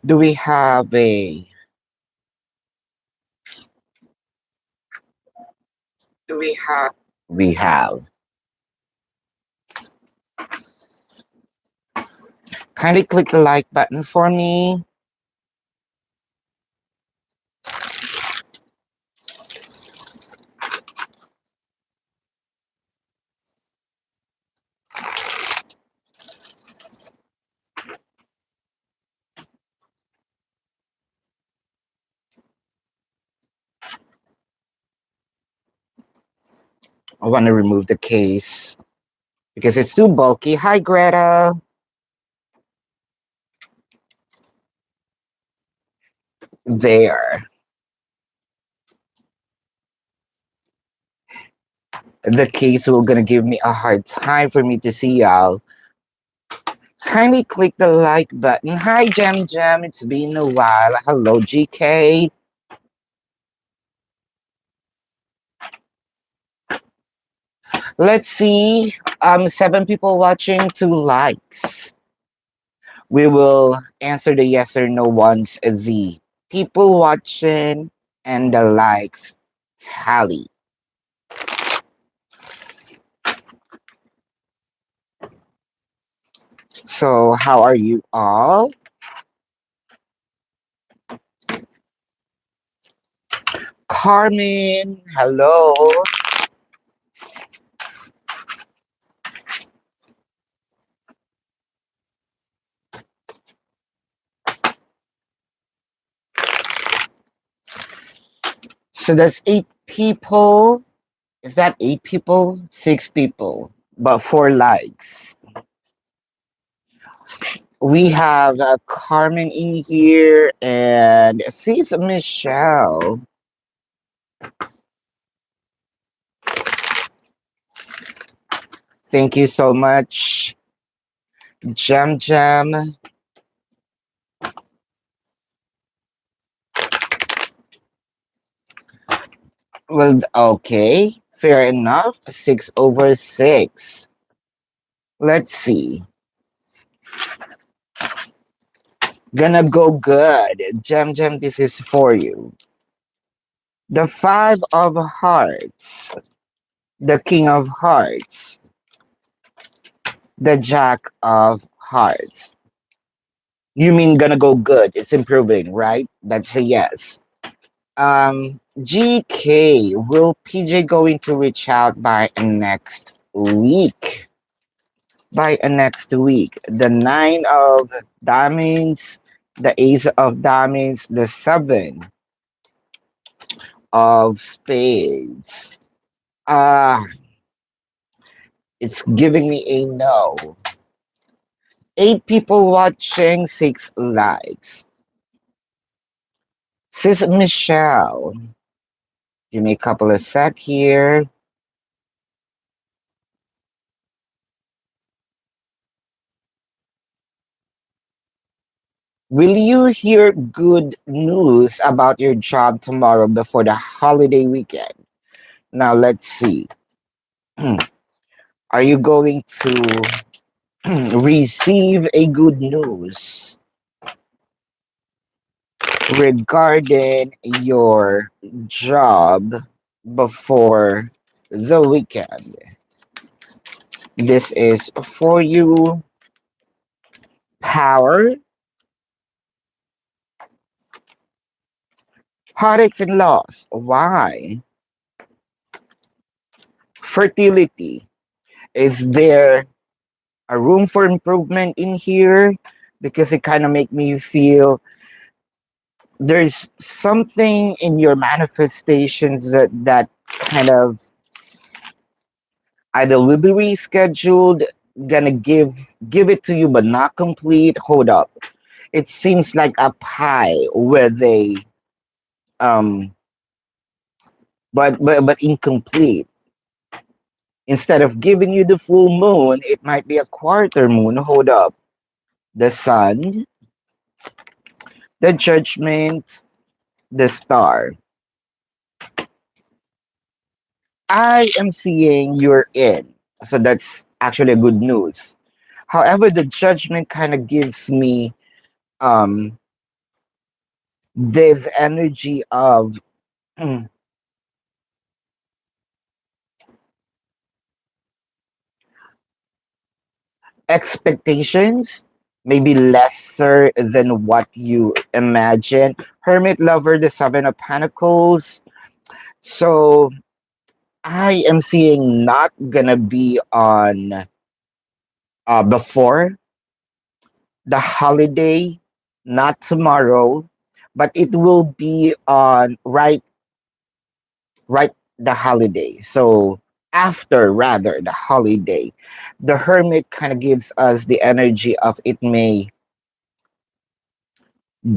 Do we have a do we have kindly click the like button for me. I want to remove the case because it's too bulky. Hi, Greta. There. The case will gonna give me a hard time for me to see y'all. Kindly click the like button. Hi, Jam Jam. It's been a while. Hello, GK. Let's see. 7 people watching, 2 likes. We will answer the yes or no ones. The people watching and the likes tally. So, how are you all? Carmen, hello. So that's 8 people. Is that 8 people? 6 people, but 4 likes. We have Carmen in here and sees Michelle. Thank you so much, Jam Jam. Well, okay, fair enough. 6/6. Let's see. Gonna go good. Jam Jam, this is for you. The Five of Hearts, the King of Hearts, the Jack of Hearts. You mean gonna go good? It's improving, right? That's a yes. GK, will PJ going to reach out by next week? By next week, the Nine of Diamonds, the Ace of Diamonds, the Seven of Spades. Ah, it's giving me a no. 8 people watching, 6 likes. Sis Michelle, give me a couple of sec here. Will you hear good news about your job tomorrow before the holiday weekend? Now let's see. Are you going to receive a good news regarding your job before the weekend? This is for you. Power, heartaches and loss. Why? Fertility. Is there a room for improvement in here? Because it kind of make me feel there's something in your manifestations that kind of either will be rescheduled, gonna give it to you but not complete. Hold up. It seems like a pie with a um but incomplete. Instead of giving you the full moon, it might be a quarter moon. Hold up. The sun, the judgment, the star. I am seeing you're in. So that's actually a good news. However, the judgment kind of gives me um This energy of expectations, maybe lesser than what you imagine. Hermit lover, the Seven of Pentacles. So I am seeing not gonna be on before the holiday, not tomorrow, but it will be on right the holiday. So after rather the holiday, the hermit kind of gives us the energy of it may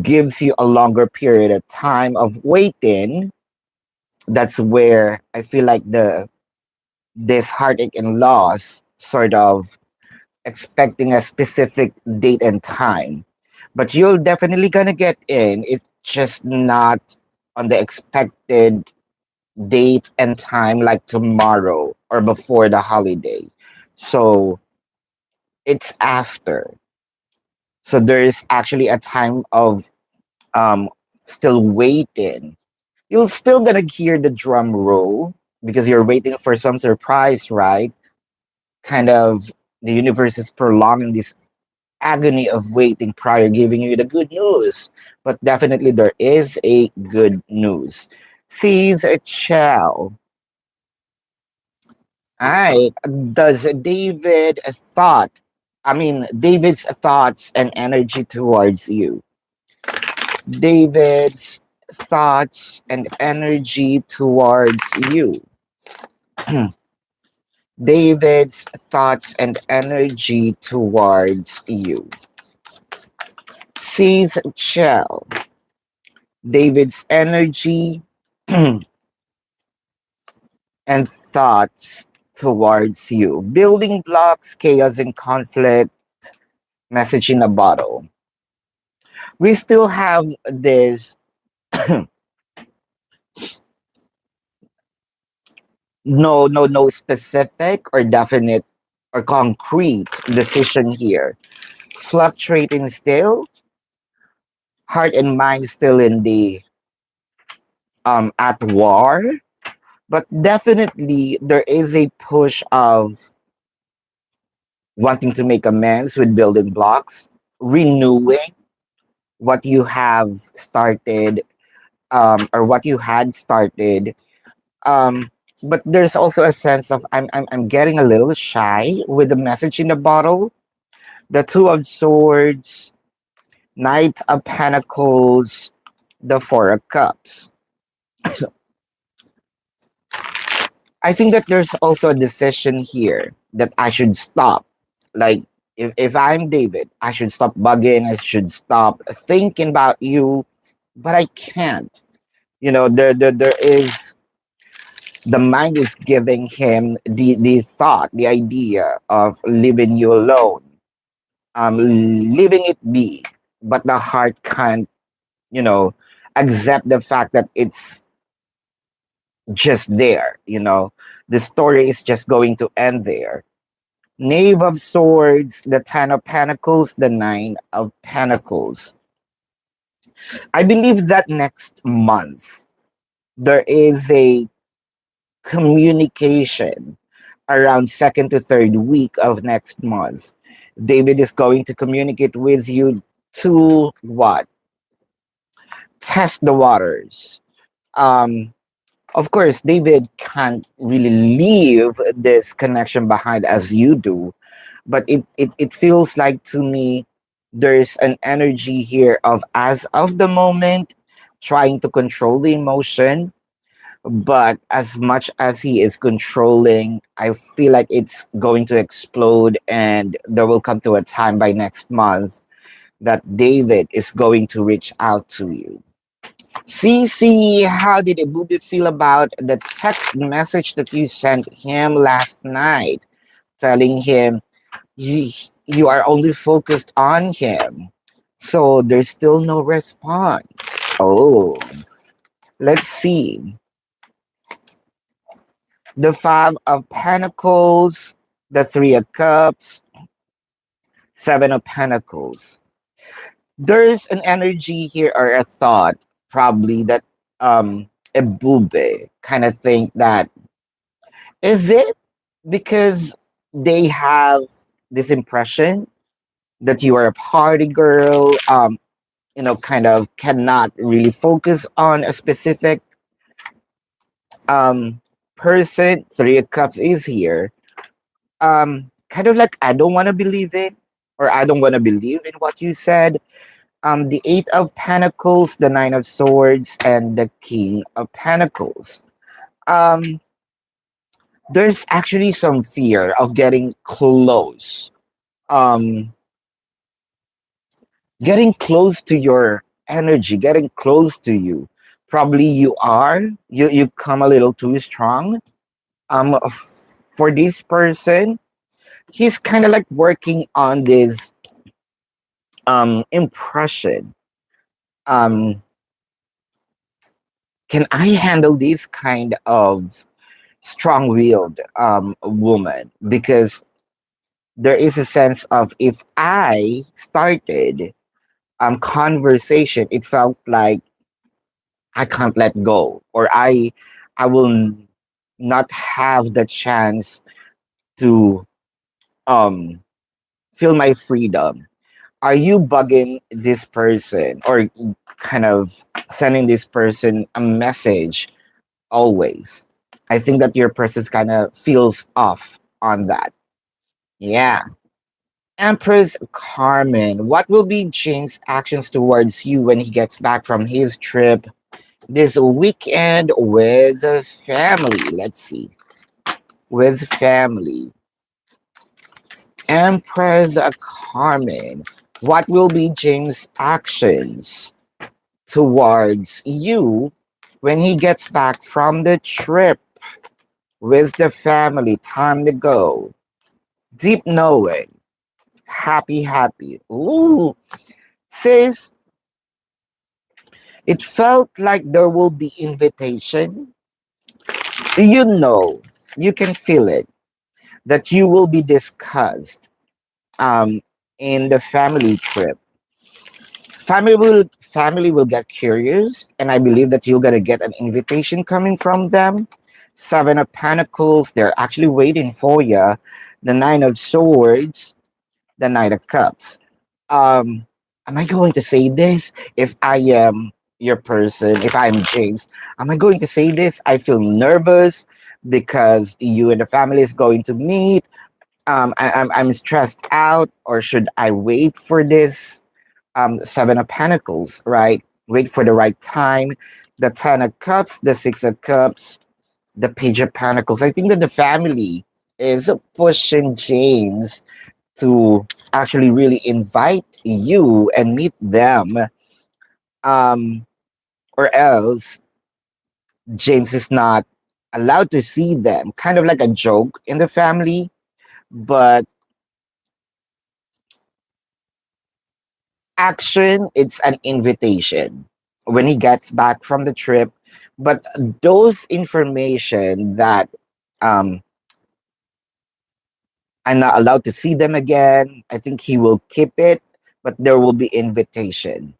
gives you a longer period of time of waiting. That's where I feel like the this heartache and loss sort of expecting a specific date and time. But you're definitely gonna get in. It's just not on the expected date and time like tomorrow or before the holiday. So it's after. So there is actually a time of um still waiting. You're still gonna hear the drum roll because you're waiting for some surprise, right? Kind of the universe is prolonging this agony of waiting prior giving you the good news. But definitely there is a good news. Sees a child. Alright. Does David thought David's thoughts and energy towards you. David's thoughts and energy towards you. David's thoughts and energy towards you. Sees Shell. David's energy and thoughts towards you. Building blocks, chaos and conflict, message in a bottle. We still have this no specific or definite or concrete decision here. Fluctuating still, heart and mind still in the at war, but definitely there is a push of wanting to make amends with building blocks, renewing what you have started or what you had started. Um, but there's also a sense of I'm getting a little shy with the message in the bottle. The Two of Swords, Knight of Pentacles, the Four of Cups. I think that there's also a decision here that I should stop. Like, if I'm David, I should stop bugging, I should stop thinking about you, but I can't. You know, there is the mind is giving him the thought, the idea of leaving you alone, leaving it be, but the heart can't, you know, accept the fact that it's just there. The story is just going to end there. Knave of Swords, the Ten of Pentacles, the Nine of Pentacles. I believe that next month there is a communication around second to third week of next month. David is going to communicate with you to what? Test the waters. Um, of course, David can't really leave this connection behind as you do, but it feels like to me there's an energy here of as of the moment trying to control the emotion, but as much as he is controlling, I feel like it's going to explode and there will come to a time by next month that David is going to reach out to you. CC, how did Ibubi feel about the text message that you sent him last night telling him you you are only focused on him, so there's still no response? Oh, let's see. The Five of Pentacles, the Three of Cups, Seven of Pentacles. There's an energy here or a thought probably that ebube kind of think that is it because they have this impression that you are a party girl, kind of cannot really focus on a specific um person. Three of Cups is here. Kind of like I don't want to believe it, or I don't want to believe in what you said. The Eight of Pentacles, the Nine of Swords, and the King of Pentacles. Um, there's actually some fear of getting close. Um, getting close to your energy, getting close to you. Probably you come a little too strong. For this person, he's kind of like working on this impression. Um, can I handle this kind of strong-willed woman? Because there is a sense of if I started conversation, it felt like I can't let go, or I will not have the chance to um feel my freedom. Are you bugging this person, or kind of sending this person a message always? I think that your person kind of feels off on that. Yeah. Empress Carmen, what will be James' actions towards you when he gets back from his trip this weekend with the family? Let's see. With family. Empress Carmen, what will be James' actions towards you when he gets back from the trip with the family? Time to go. Deep knowing. Happy, happy. Ooh. Sis, it felt like there will be invitation. You know, you can feel it that you will be discussed um, in the family trip. Family will get curious, and I believe that you're gonna get an invitation coming from them. Seven of Pentacles, they're actually waiting for you. The Nine of Swords, the Knight of Cups. Am I going to say this? If I am your person, if I'm James, am I going to say this? I feel nervous because you and the family is going to meet. I'm stressed out, or should I wait for this? Seven of Pentacles, right? Wait for the right time. The Ten of Cups, the Six of Cups, the Page of Pentacles. I think that the family is pushing James to actually really invite you and meet them, um, or else James is not allowed to see them. Kind of like a joke in the family, but action, it's an invitation when he gets back from the trip. But those information that um, I'm not allowed to see them again, I think he will keep it, but there will be invitation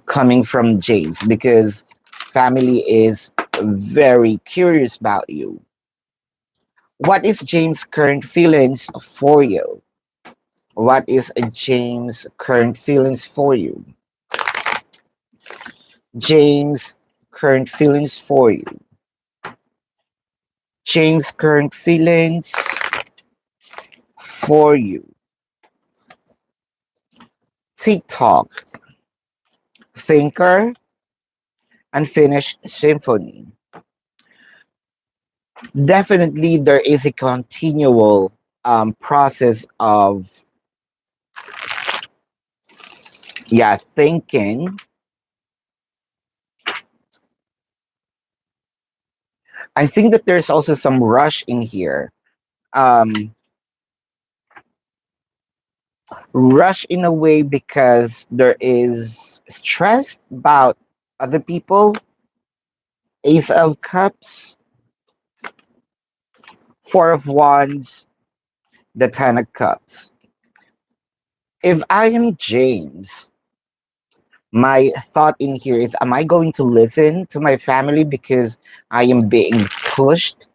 coming from James because family is very curious about you. What is James' current feelings for you? What is James' current feelings for you? James' current feelings for you. James' current feelings for you. TikTok, Thinker, Unfinished Symphony. Definitely, there is a continual process of thinking. I think that there's also some rush in here. Um, rush in a way because there is stress about other people. Ace of Cups, Four of Wands, the Ten of Cups. If I am James, My thought in here is, am I going to listen to my family because I am being pushed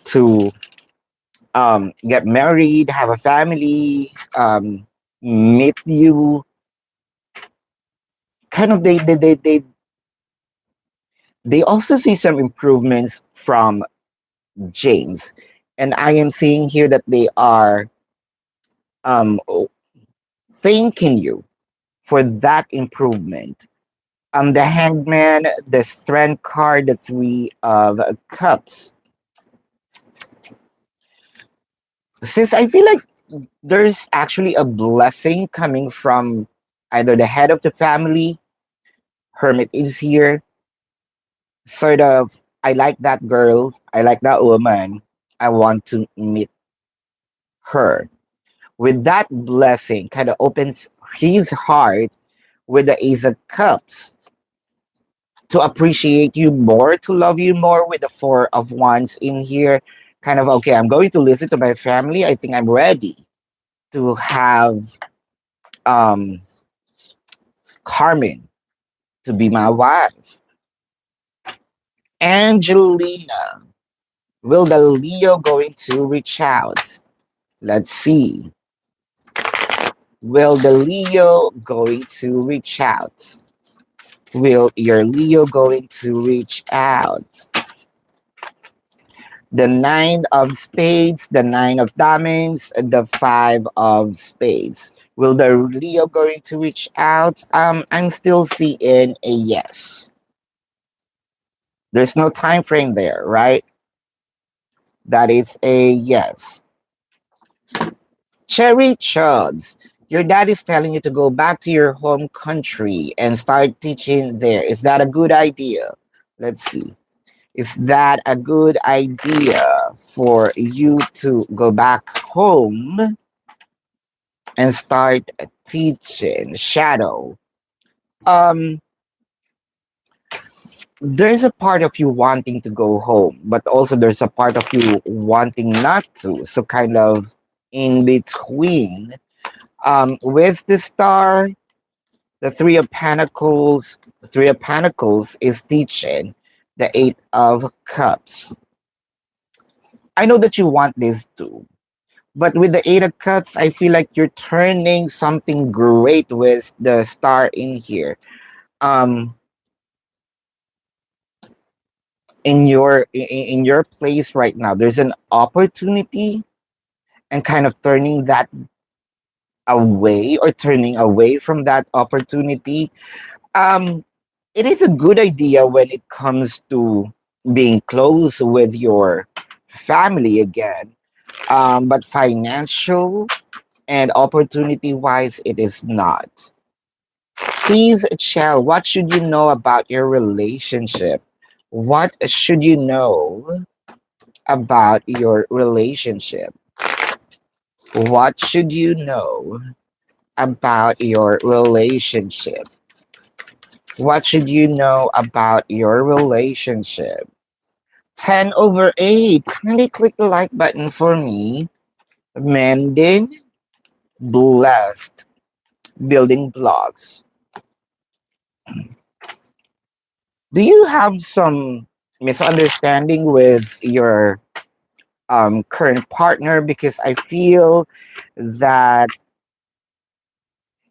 to get married, have a family, meet you? Kind of, they also see some improvements from James, and I am seeing here that they are um thanking you for that improvement. The Hangman, the Strength card, the Three of Cups. Since I feel like there's actually a blessing coming from either the head of the family, Hermit is here, sort of, I like that girl, I like that woman, I want to meet her. With that blessing, kind of opens his heart with the Ace of Cups to appreciate you more, to love you more with the Four of Wands in here. Kind of, okay, I'm going to listen to my family. I think I'm ready to have um Carmen to be my wife. Angelina, will the Leo going to reach out? Let's see. Will the Leo going to reach out? Will your Leo going to reach out? The Nine of Spades, the Nine of Diamonds, the Five of Spades. Will the Leo going to reach out? I'm still seeing a yes. There's no time frame there, right? That is a yes. Cherry Chuds, your dad is telling you to go back to your home country and start teaching there. Is that a good idea? Let's see. Is that a good idea for you to go back home and start teaching? Shadow. Um, there's a part of you wanting to go home, but also there's a part of you wanting not to. So kind of in between. With the star, the Three of Pentacles is teaching the Eight of Cups. I know that you want this too. But with the Eight of Cups, I feel like you're turning something great with the star in here. Um, in your place right now, there's an opportunity, and kind of turning that away or turning away from that opportunity. Um, it is a good idea when it comes to being close with your family again. But financial and opportunity wise, it is not. Please, Chell, what should you know about your relationship? What should you know about your relationship? What should you know about your relationship? What should you know about your relationship? 10 over 8. Kindly click the like button for me. Mending, blessed, building blocks. Do you have some misunderstanding with your current partner? Because I feel that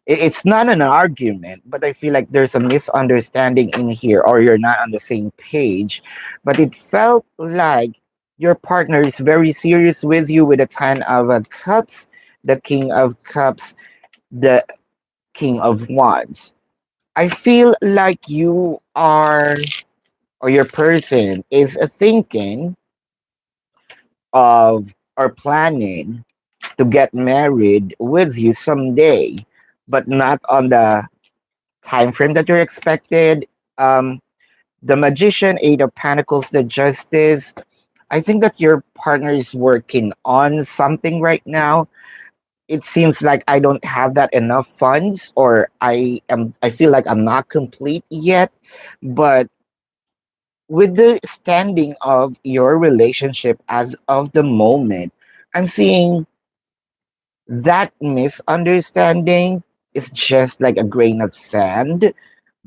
it's not an argument, but I feel like there's a misunderstanding in here, or you're not on the same page. But it felt like your partner is very serious with you with the Ten of Cups, the King of Cups, the King of Wands. I feel like you are, or your person is thinking of or planning to get married with you someday, but not on the time frame that you're expected. Um, the Magician, Eight of Pentacles, the Justice. I think that your partner is working on something right now. It seems like I don't have that enough funds, or I feel like I'm not complete yet. But with the standing of your relationship as of the moment, I'm seeing that misunderstanding is just like a grain of sand.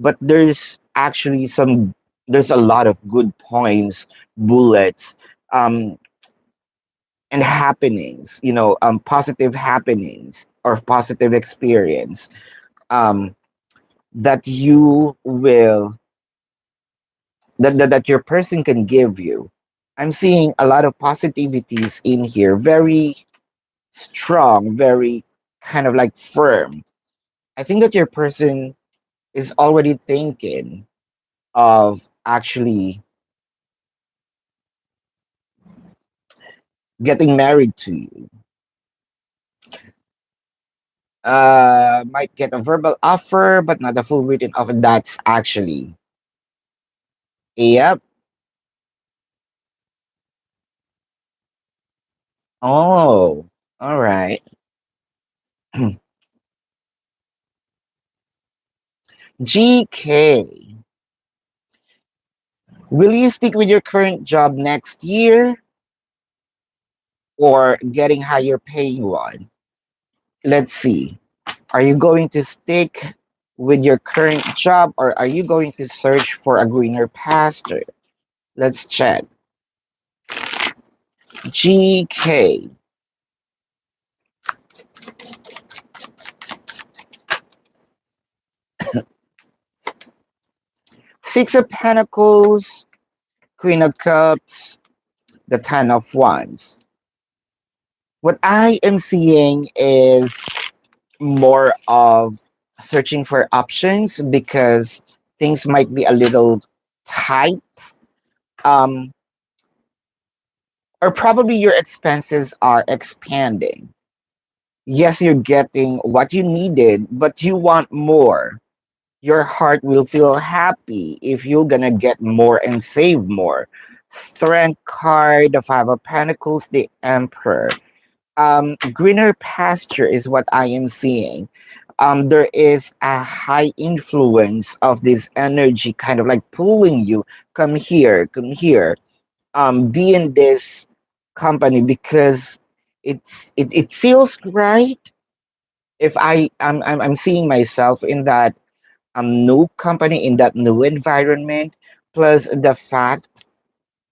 but there's a lot of good points, bullets, um, and happenings. Positive happenings or positive experience um, that you will that your person can give you. I'm seeing a lot of positivities in here, very strong, very kind of like firm. I think that your person is already thinking of actually getting married to you. Might get a verbal offer, but not a full written offer. That's actually, yep. Oh, all right. GK, will you stick with your current job next year or getting higher paying one? Let's see. Are you going to stick with your current job or are you going to search for a greener pasture? Let's check. GK. Six of Pentacles, Queen of Cups, the Ten of Wands. What I am seeing is more of searching for options because things might be a little tight. Um, or probably your expenses are expanding. Yes, you're getting what you needed, but you want more. Your heart will feel happy if you're gonna get more and save more. Strength card, the Five of Pentacles, the Emperor. Greener pasture is what I am seeing. There is a high influence of this energy kind of like pulling you. Come here, come here. Be in this company because it feels right. If I'm seeing myself in that new company, in that new environment, plus the fact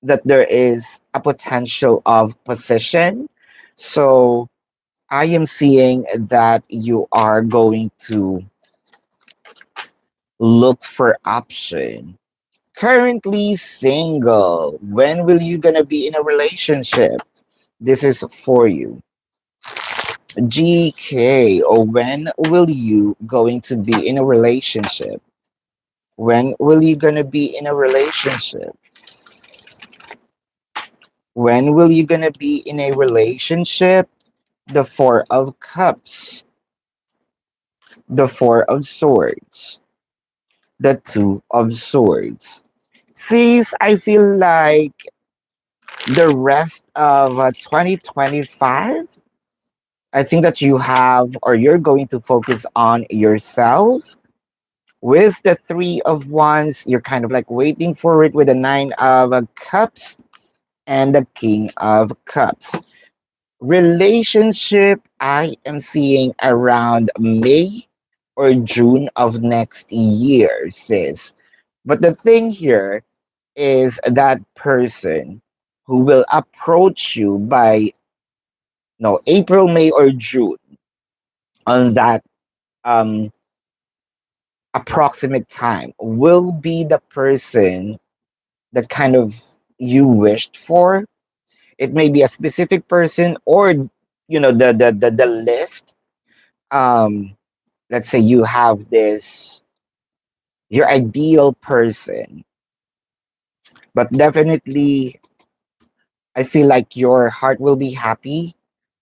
that there is a potential of position. So I am seeing that you are going to look for option. Currently single. When will you gonna be in a relationship? This is for you. GK, or when will you going to be in a relationship? When will you gonna be in a relationship? When will you gonna be in a relationship? The Four of Cups, the Four of Swords, the Two of Swords. Sis, I feel like the rest of 2025, I think that you have or you're going to focus on yourself. With the Three of Wands, you're kind of like waiting for it with the Nine of Cups and the King of Cups. Relationship, I am seeing around May or June of next year, sis. But the thing here is that person who will approach you by no April, May, or June on that um approximate time will be the person that kind of you wished for. It may be a specific person or the list. Um let's say you have this your ideal person, but definitely I feel like your heart will be happy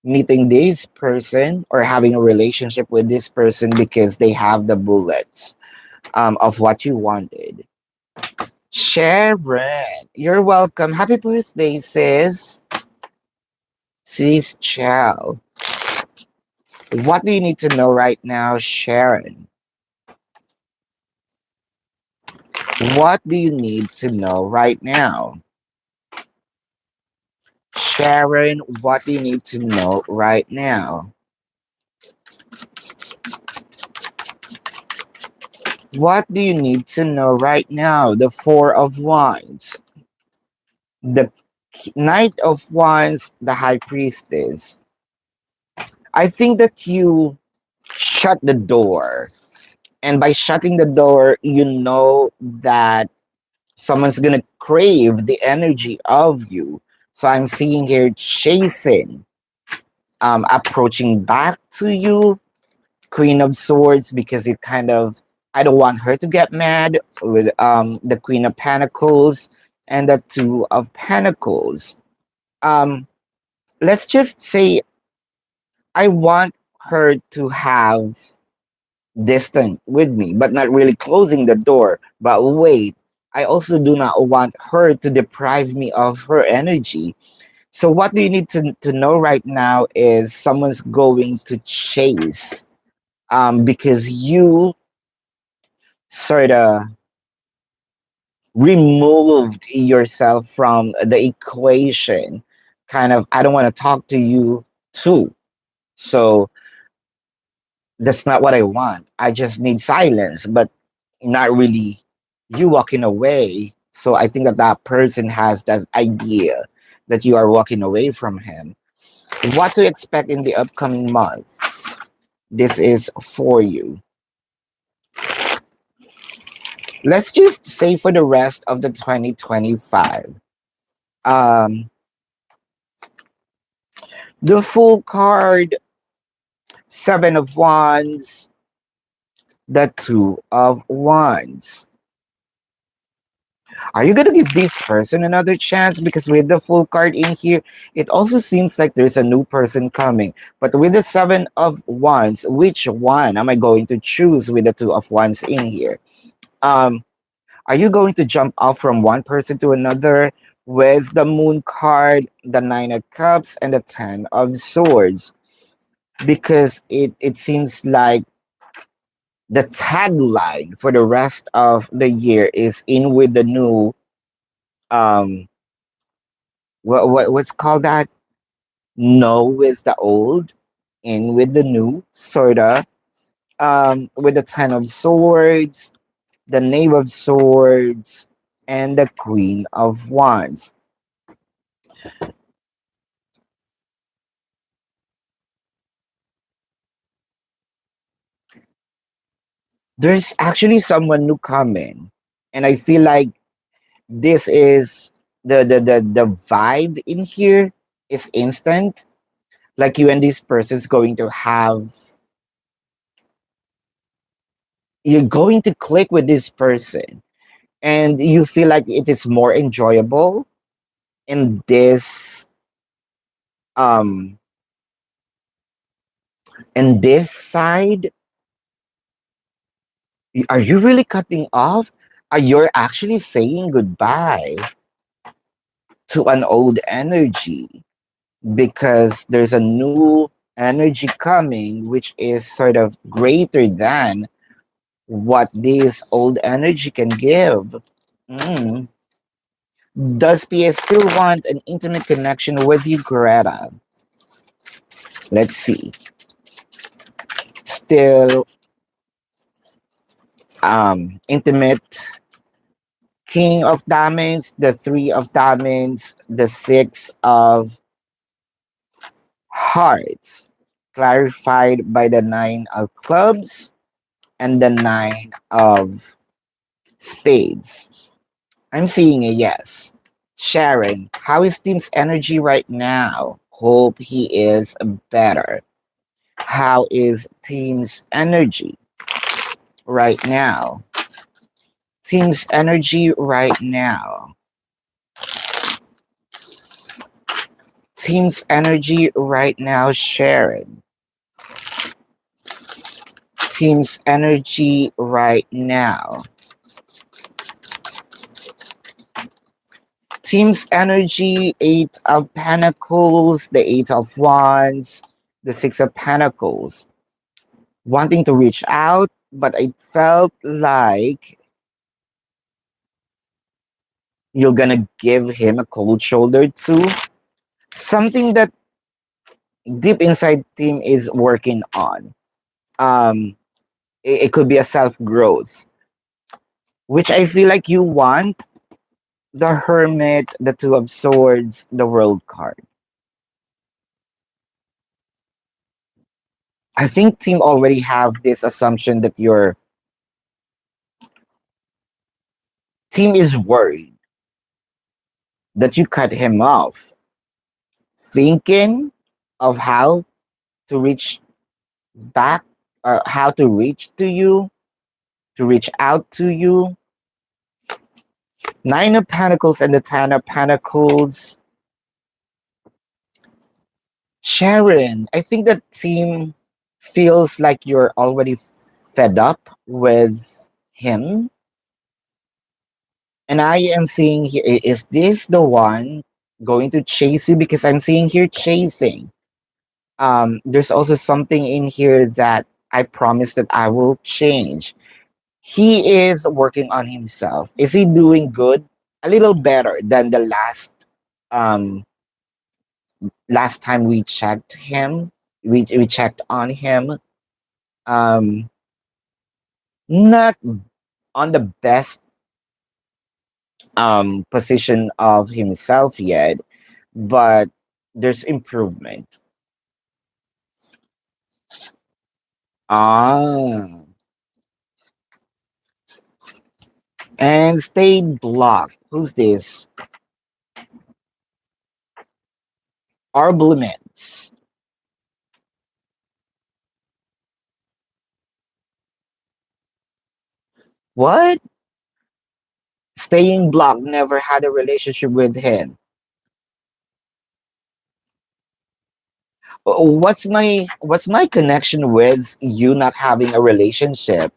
meeting this person or having a relationship with this person because they have the bullets of what you wanted. Sharon, you're welcome. Happy birthday, sis. Sis Chow. What do you need to know right now, Sharon? What do you need to know right now? Sharon, what do you need to know right now? What do you need to know right now? The Four of Wands, the Knight of Wands, the High Priestess. I think that you shut the door. And by shutting the door, you know that someone's gonna crave the energy of you. So I'm seeing here chasing, approaching back to you, Queen of Swords, because you kind of, I don't want her to get mad with the Queen of Pentacles and the Two of Pentacles. Um, let's just say I want her to have distant with me, but not really closing the door. But wait, I also do not want her to deprive me of her energy. So what do you need to know right now is someone's going to chase, because you sort of removed yourself from the equation. Kind of, I don't want to talk to you too. So that's not what I want. I just need silence, but not really you walking away. So I think that that person has that idea that you are walking away from him. What to expect in the upcoming months? This is for you. Let's just say for the rest of the 2025. Um, the full card, Seven of Wands, the Two of Wands. Are you gonna give this person another chance? Because with the full card in here, it also seems like there's a new person coming. But with the Seven of Wands, which one am I going to choose with the Two of Wands in here? Um, are you going to jump off from one person to another? With the Moon card, the Nine of Cups, and the Ten of Swords? Because it seems like the tagline for the rest of the year is in with the new, um what's called that, no with the old, in with the new, sorta. With the Ten of Swords, the Knave of Swords, and the Queen of Wands. There's actually someone new coming, and I feel like this is the vibe in here is instant. Like you and this person's going to have, you're going to click with this person, and you feel like it is more enjoyable in um this side. Are you really cutting off? Are you actually saying goodbye to an old energy, because there's a new energy coming which is sort of greater than what this old energy can give. Mm. Does PS still want an intimate connection with you, Greta? Let's see. Still intimate. King of Diamonds, the Three of Diamonds, the Six of Hearts, clarified by the Nine of Clubs and the Nine of Spades. I'm seeing a yes. Sharon, how is Tim's energy right now? Hope he is better. How is Tim's energy right now? Tim's energy right now. Team's energy right now, Sharon. Team's energy right now. Team's energy, Eight of Pentacles, the Eight of Wands, the Six of Pentacles. Wanting to reach out, but I felt like you're gonna give him a cold shoulder too. Something that deep inside team is working on. Um, it could be a self growth. which I feel like you want the Hermit, the Two of Swords, the World card. I think team already have this assumption that your team is worried that you cut him off, thinking of how to reach back or how to reach to you, to reach out to you. Nine of Pentacles and the Ten of Pentacles. Sharon, I think that team feels like you're already fed up with him. And I am seeing here, is this the one going to chase you? Because I'm seeing here chasing. There's also something in here that I promise that I will change. He is working on himself. Is he doing good? A little better than the um last time we checked him. We checked on him. Um Not on the best position of himself yet, but there's improvement. Ah, and stayed blocked. Who's this? Arblements. What? Staying blocked, never had a relationship with him. What's my connection with you not having a relationship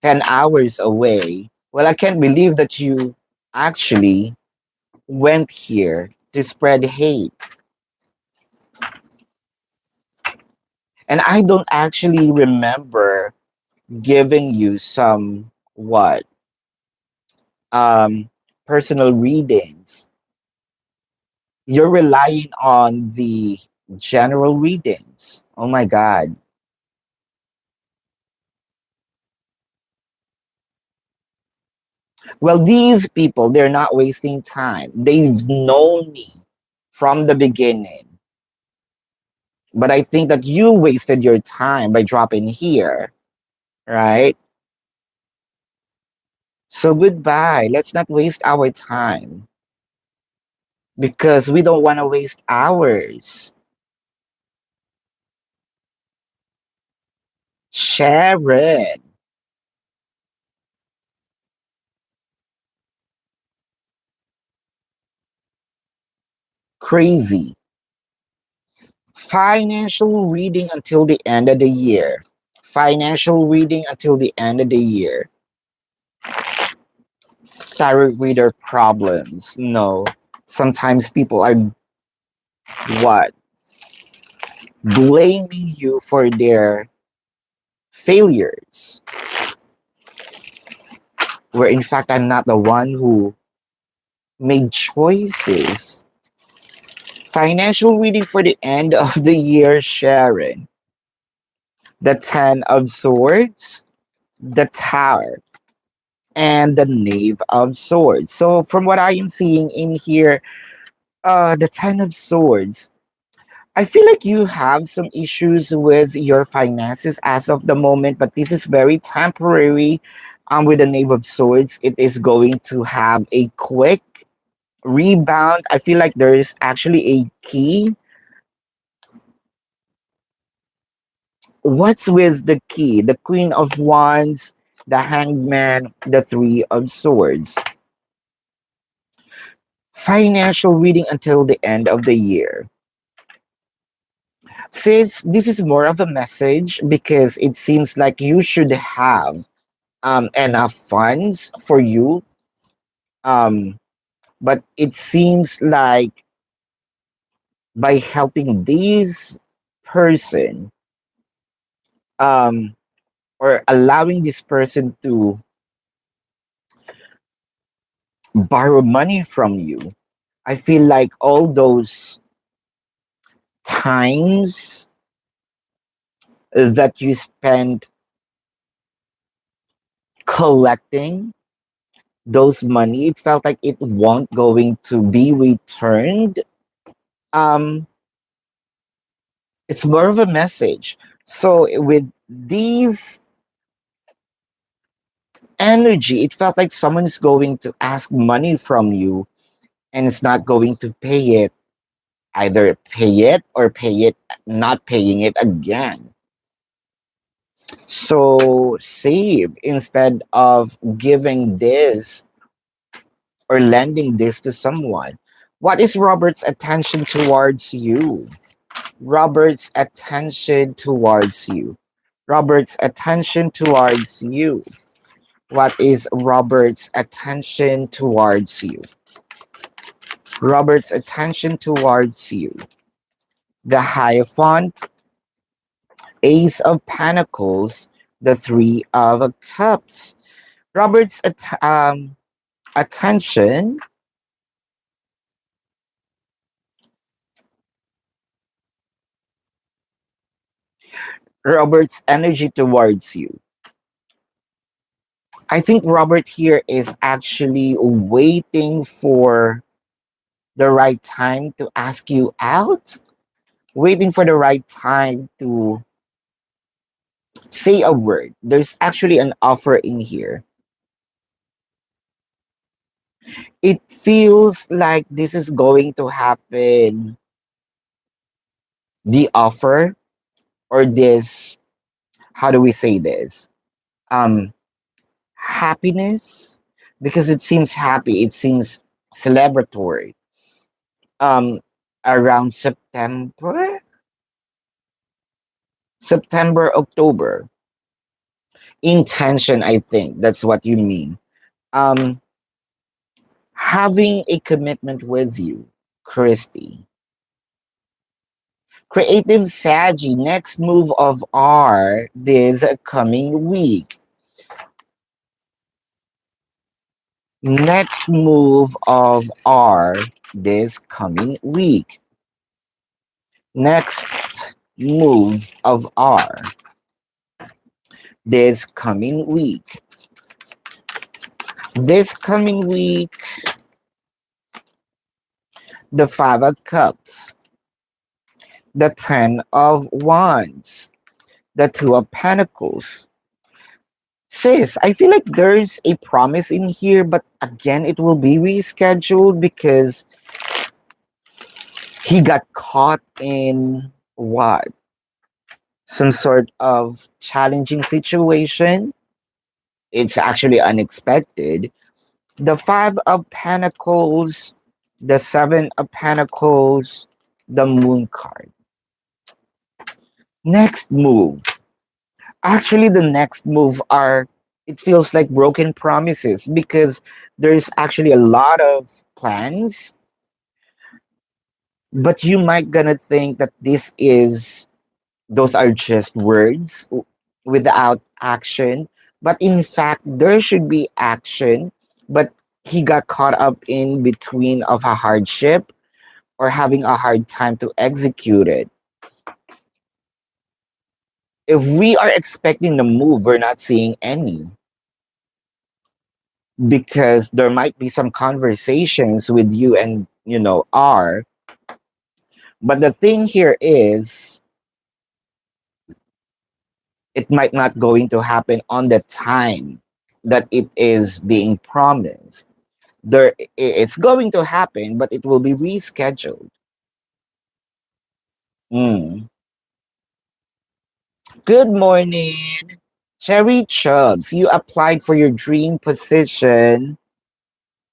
10 hours away? Well, I can't believe that you actually went here to spread hate. And I don't actually remember giving you some what um personal readings. You're relying on the general readings. Oh my god. Well, these people, they're not wasting time. They've known me from the beginning. But I think that you wasted your time by dropping here, right? So goodbye. Let's not waste our time because we don't want to waste ours. Sharon, crazy. Financial reading until the end of the year. Financial reading until the end of the year. Tarot reader problems. No. Sometimes people are what? Blaming you for their failures. Where in fact I'm not the one who made choices. Financial reading for the end of the year, Sharon. The Ten of Swords, the Tower, and the Knave of Swords. So from what I am seeing in here, the Ten of Swords, I feel like you have some issues with your finances as of the moment, but this is very temporary. With the Knave of Swords, it is going to have a quick rebound. I feel like there is actually a key. What's with the key? The Queen of Wands, the Hangman, the Three of Swords. Financial reading until the end of the year. Since this is more of a message because it seems like you should have enough funds for you. Um, but it seems like by helping this person um, or allowing this person to borrow money from you, I feel like all those times that you spend collecting those money. It felt like it won't going to be returned. Um, it's more of a message. So with these energy, it felt like someone's going to ask money from you and it's not going to pay it. Either pay it or pay it, not paying it again. So save instead of giving this or lending this to someone. What is Robert's attention towards you? Robert's attention towards you. Robert's attention towards you. What is Robert's attention towards you? Robert's attention towards you. The Hierophant, Ace of Pentacles, the Three of Cups. Robert's attention, Robert's energy towards you. I think Robert here is actually waiting for the right time to ask you out, waiting for the right time to say a word. There's actually an offer in here. It feels like this is going to happen. The offer or this, how do we say this? Um, Happiness, because it seems happy, it seems celebratory. Um, Around September, October. Intention, I think that's what you mean. Um, Having a commitment with you, Christy. Creative Sagi, next move of R this coming week. Next move of R this coming week. Next move of R this coming week. This coming week, the Five of Cups, the Ten of Wands, the Two of Pentacles. Sis, I feel like there's a promise in here, but again, it will be rescheduled because he got caught in what? Some sort of challenging situation. It's actually unexpected. The Five of Pentacles, the Seven of Pentacles, the Moon card. Next move. Actually, the next move are, it feels like broken promises because there's actually a lot of plans, but you might gonna think that those are just words without action. But in fact, there should be action, but he got caught up in between of a hardship or having a hard time to execute it. If we are expecting the move, we're not seeing any because there might be some conversations with you and R. But the thing here is, it might not going to happen on the time that it is being promised. It's going to happen, but it will be rescheduled. Mm. Good morning, Cherry Chubbs. You applied for your dream position,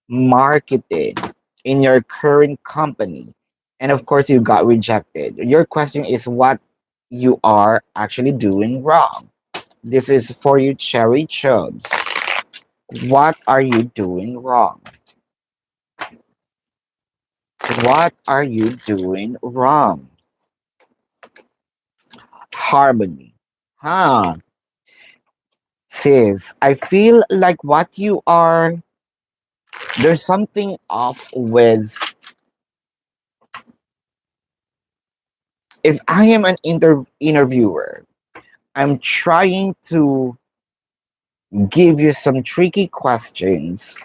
marketing, in your current company, and of course, you got rejected. Your question is what you are actually doing wrong. This is for you, Cherry Chubbs. What are you doing wrong? What are you doing wrong? Harmony. Huh. Sis, I feel like what you are, there's something off with. If I am an interviewer, I'm trying to give you some tricky questions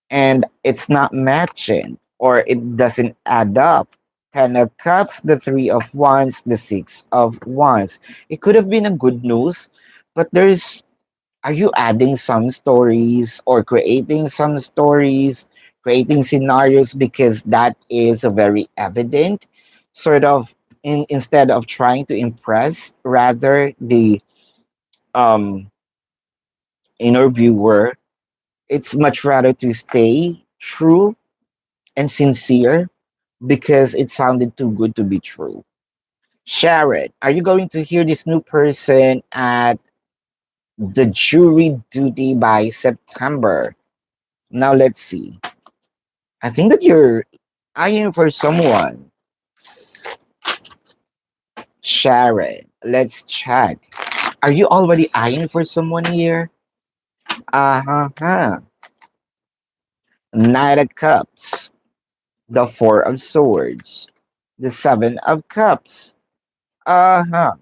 and it's not matching or it doesn't add up. Ten of Cups, the Three of Wands, the Six of Wands. It could have been a good news, but there's are you adding some stories or creating some stories, creating scenarios because that is a very evident sort of instead of trying to impress, rather the um interviewer, it's much rather to stay true and sincere because it sounded too good to be true. Sharon, are you going to hear this new person at the jury duty by September? Now let's see. I think that you're eyeing for someone. Sharon, let's check. Are you already eyeing for someone here? Uh-huh. Knight of Cups, the Four of Swords, the Seven of Cups. Uh-huh.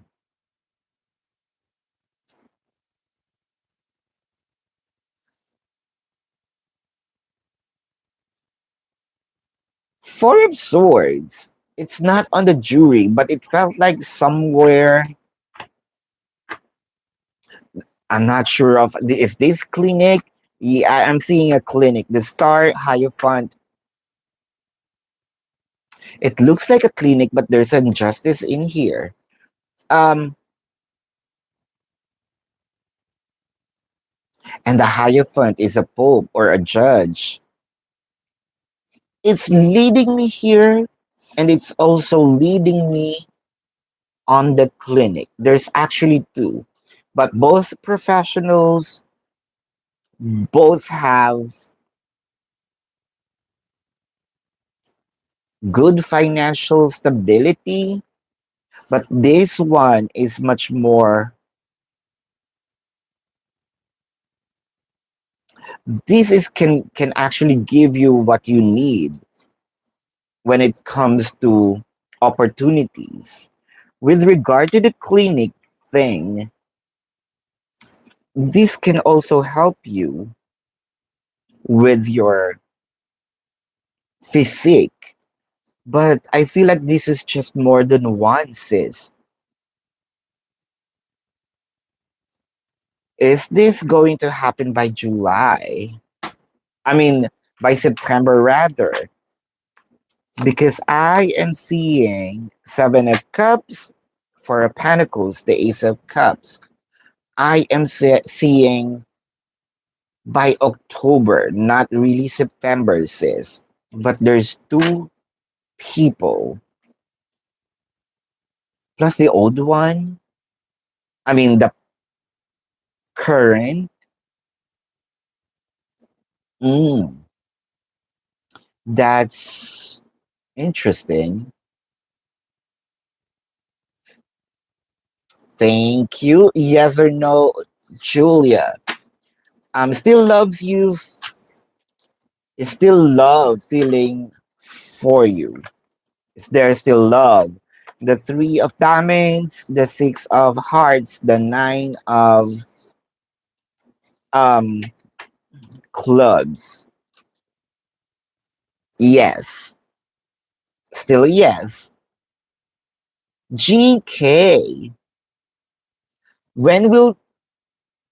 Four of Swords. It's not on the jury, but it felt like somewhere. I'm not sure of. Is this clinic? Yeah, I'm seeing a clinic. The Star Hierophant. It looks like a clinic, but there's an injustice in here. Um, and the Hierophant is a pope or a judge. It's leading me here, and it's also leading me on the clinic. There's actually two, but both professionals, both have good financial stability, but this one is much more. This is can actually give you what you need when it comes to opportunities. With regard to the clinic thing, this can also help you with your physique. But I feel like this is just more than one, sis. Is this going to happen by July? I mean, by September rather. Because I am seeing Seven of Cups, Four of Pentacles, the Ace of Cups. I am seeing by October, not really September, sis. But there's two people plus the old one. I mean, the current. Mm, that's interesting. Thank you. Yes or no, Julia? Still loves you. Is still love feeling for you? Is there still love? The Three of Diamonds, the Six of Hearts, the Nine of um Clubs. Yes, still yes. GK. When will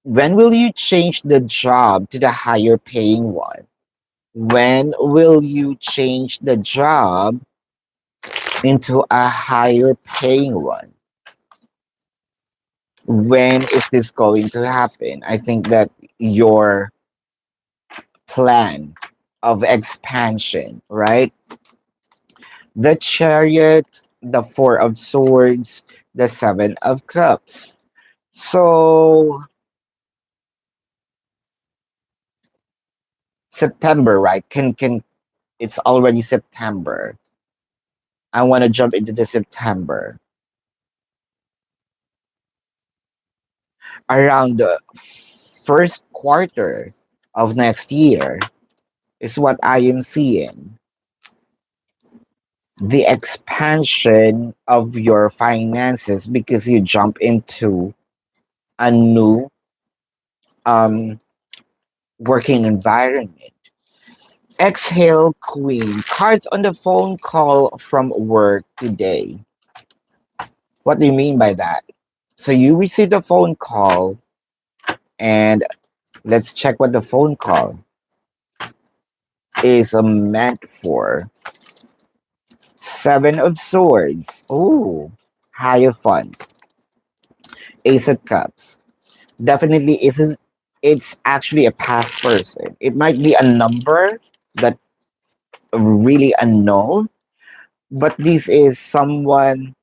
when will you change the job to the higher paying one? When will you change the job into a higher paying one? When is this going to happen? I think that your plan of expansion, right? The Chariot, the Four of Swords, the Seven of Cups. So, September, right? Can it's already September. I want to jump into the September. Around the first quarter of next year is what I am seeing. The expansion of your finances because you jump into a new um, working environment. Exhale, Queen. Cards on the phone call from work today. What do you mean by that? So you received a phone call, and let's check what the phone call is meant for. Seven of Swords. Ooh, Hierophant. Ace of Cups. Definitely is. It's actually a past person. It might be a number that really unknown, but this is someone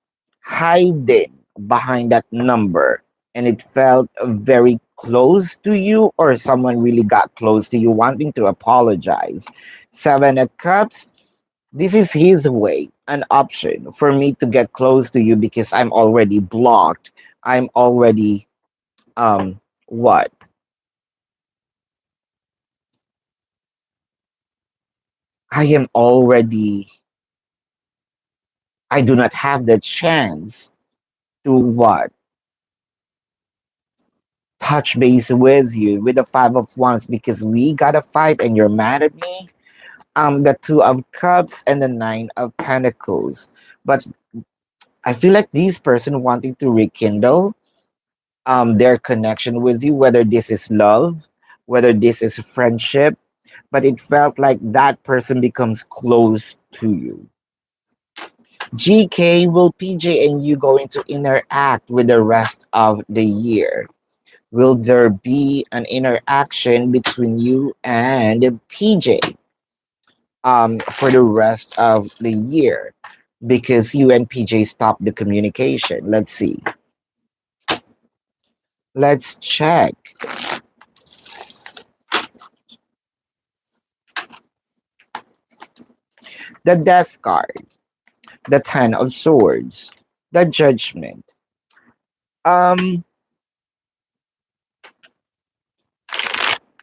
hiding behind that number, and it felt very close to you, or someone really got close to you wanting to apologize. Seven of Cups, this is his way, an option for me to get close to you because I'm already blocked. I'm already what? I am already, I do not have the chance to what? Touch base with you with the Five of Wands because we got a fight and you're mad at me. The Two of Cups and the Nine of Pentacles. But I feel like this person wanting to rekindle their connection with you, whether this is love, whether this is friendship, but it felt like that person becomes close to you. GK, will PJ and you going to interact with the rest of the year? Will there be an interaction between you and PJ for the rest of the year? Because you and PJ stopped the communication. Let's see. Let's check. The Death card, the Ten of Swords, the Judgment. Um,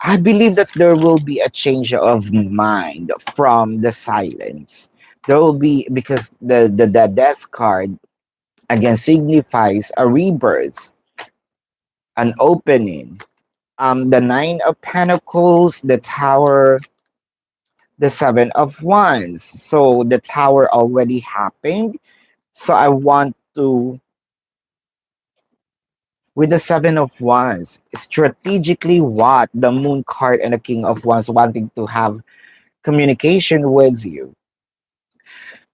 I believe that there will be a change of mind from the silence. There will be because the Death card again signifies a rebirth, an opening. The Nine of Pentacles, the Tower, the Seven of Wands. So the Tower already happened. So I want to, with the Seven of Wands, strategically what the Moon card and the King of Wands wanting to have communication with you.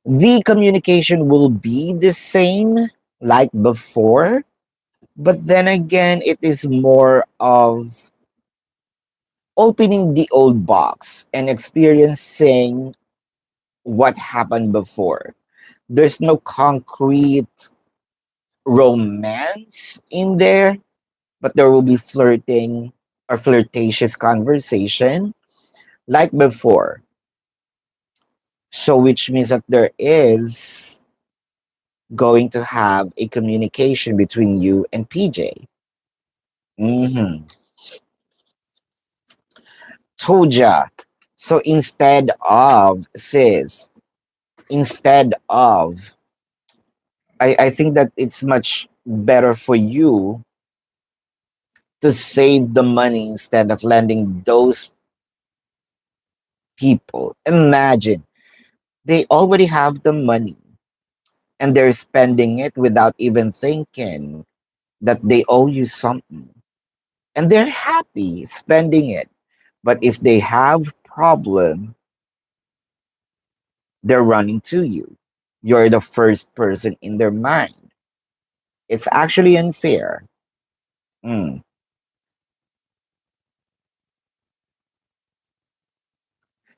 The communication will be the same like before, but then again, it is more of opening the old box and experiencing what happened before. There's no concrete romance in there, but there will be flirting or flirtatious conversation like before. So, which means that there is going to have a communication between you and PJ. Mm-hmm. Told ya. So instead of, sis, instead of, I think that it's much better for you to save the money instead of lending those people. Imagine they already have the money and they're spending it without even thinking that they owe you something. And they're happy spending it. But if they have problem, they're running to you. You're the first person in their mind. It's actually unfair. Mm.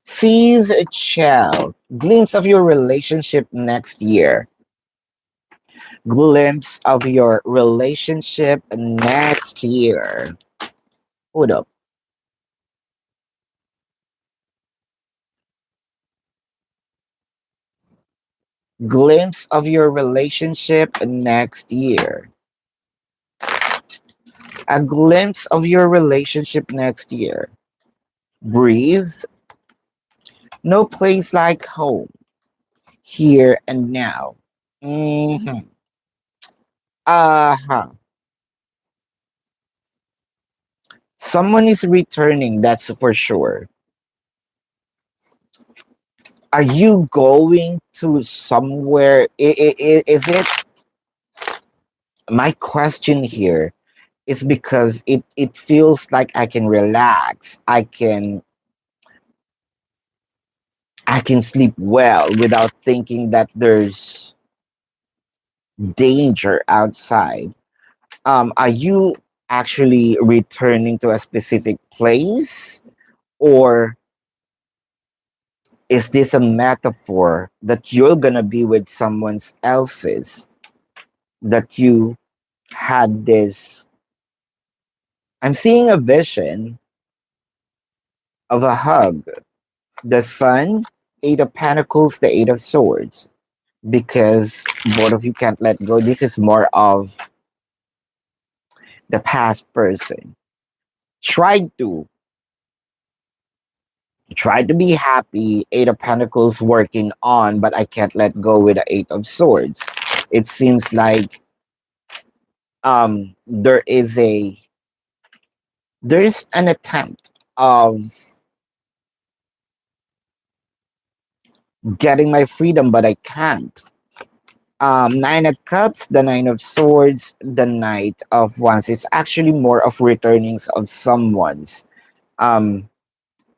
Sees a child. Glimpse of your relationship next year. Glimpse of your relationship next year. Hold up. Glimpse of your relationship next year. A glimpse of your relationship next year. Breathe. No place like home. Here and now. Mm-hmm. Uh-huh. Someone is returning, that's for sure. Are you going to somewhere? Is it my question here? Is because it feels like I can relax. I can sleep well without thinking that there's danger outside. Are you actually returning to a specific place, or is this a metaphor that you're gonna be with someone else's, that you had this? I'm seeing a vision of a hug. The sun, Eight of Pentacles, the Eight of Swords, because both of you can't let go. This is more of the past person. Try to try to be happy. Eight of Pentacles working on, but I can't let go with the Eight of Swords. It seems like there's an attempt of getting my freedom, but I can't. Nine of Cups, the Nine of Swords, the Knight of Wands. It's actually more of returnings of someone's um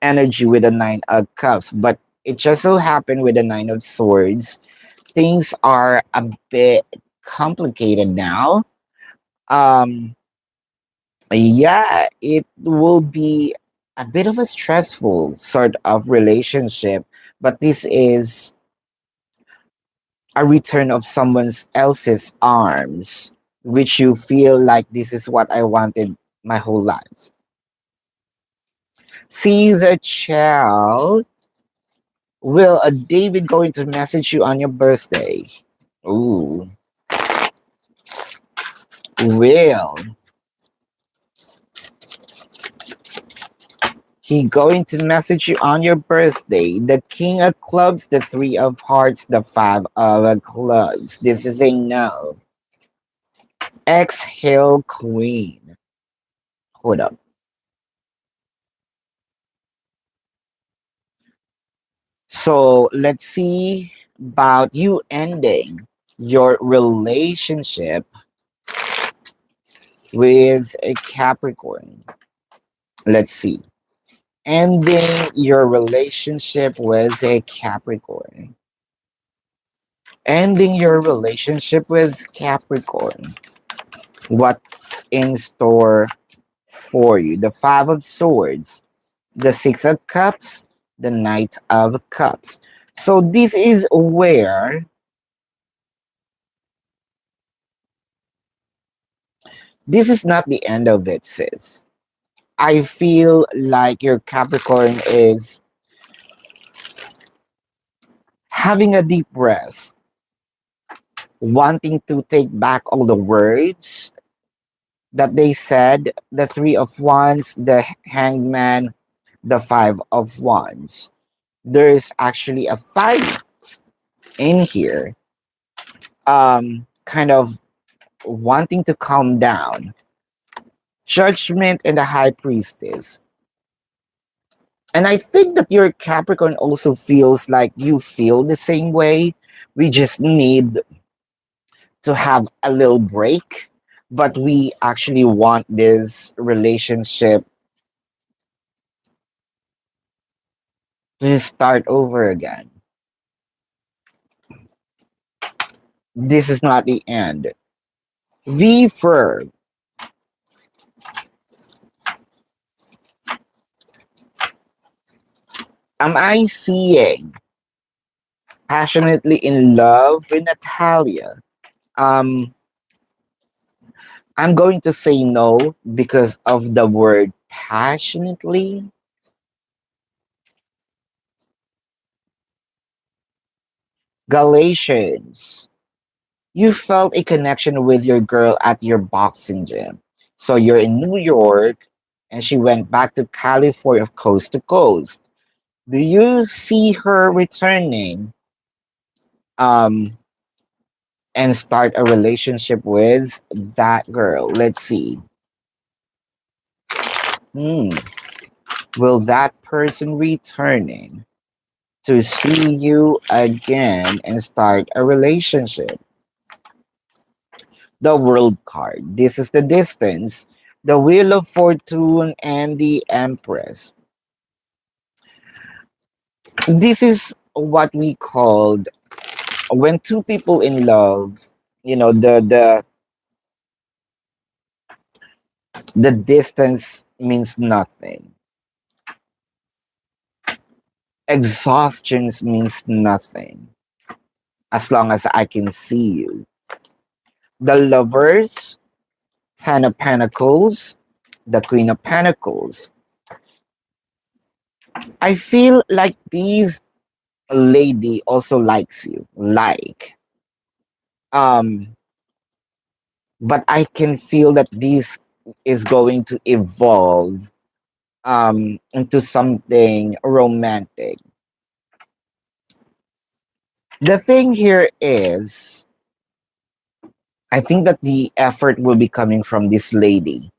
energy with the Nine of Cups, but it just so happened with the Nine of Swords, things are a bit complicated now. Um, yeah, it will be a bit of a stressful sort of relationship, but this is a return of someone else's arms, which you feel like this is what I wanted my whole life. Caesar child, will a David going to message you on your birthday? Ooh, will he going to message you on your birthday? The King of Clubs, the Three of Hearts, the Five of Clubs. This is a no. Exhale, Queen. Hold up. So let's see about you ending your relationship with a Capricorn. Let's see. Ending your relationship with a Capricorn. Ending your relationship with Capricorn. What's in store for you? The Five of Swords, the Six of Cups, the Knight of Cups. So this is where this is not the end of it, sis. I feel like your Capricorn is having a deep breath, wanting to take back all the words that they said, the Three of Wands, the Hangman, the Five of Wands. There's actually a fight in here, kind of wanting to calm down. Judgment and the High Priestess. And I think that your Capricorn also feels like you feel the same way. We just need to have a little break, but we actually want this relationship to start over again. This is not the end. V for, am I seeing passionately in love with Natalia? Um, I'm going to say no because of the word passionately. Galatians, you felt a connection with your girl at your boxing gym. So you're in New York and she went back to California coast to coast. Do you see her returning um and start a relationship with that girl? Let's see. Hmm. Will that person returning to see you again and start a relationship? The world card. This is the distance, the wheel of fortune, and the empress. This is what we called when two people in love, the distance means nothing. Exhaustion means nothing as long as I can see you. The lovers, Ten of Pentacles, the Queen of Pentacles. I feel like these lady also likes you. Um but I can feel that this is going to evolve into something romantic. The thing here is I think that the effort will be coming from this lady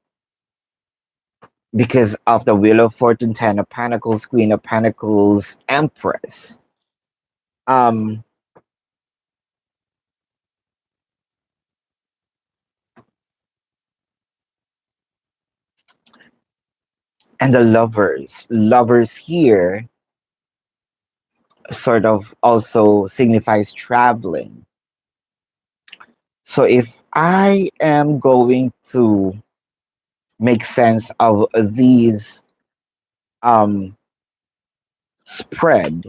because of the Wheel of Fortune, Ten of Pentacles, Queen of Pentacles, Empress. Um, and the lovers. Lovers here sort of also signifies traveling. So if I am going to make sense of these um, spread,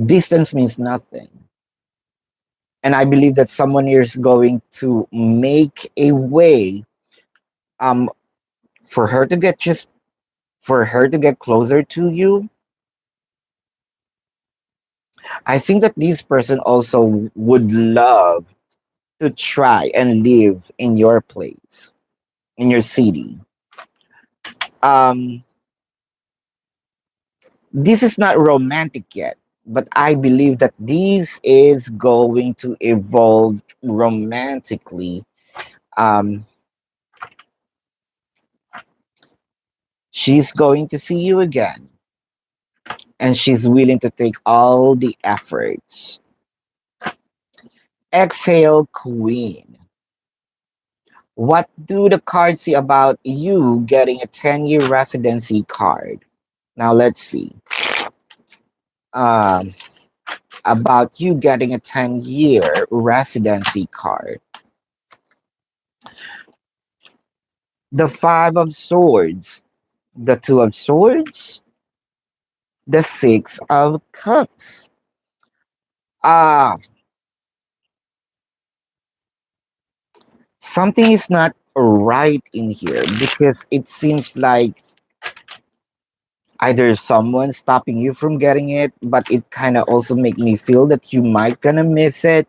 distance means nothing. And I believe that someone here is going to make a way um, for her to get just for her to get closer to you. I think that this person also would love to try and live in your place, in your city. Um, this is not romantic yet, but I believe that this is going to evolve romantically. Um, she's going to see you again, and she's willing to take all the efforts. Exhale, Queen. What do the cards say about you getting a 10-year residency card? Now let's see. Um, about you getting a 10-year residency card. The Five of Swords, the Two of Swords, the Six of Cups. Ah, something is not right in here because it seems like either someone stopping you from getting it, but it kind of also make me feel that you might gonna miss it.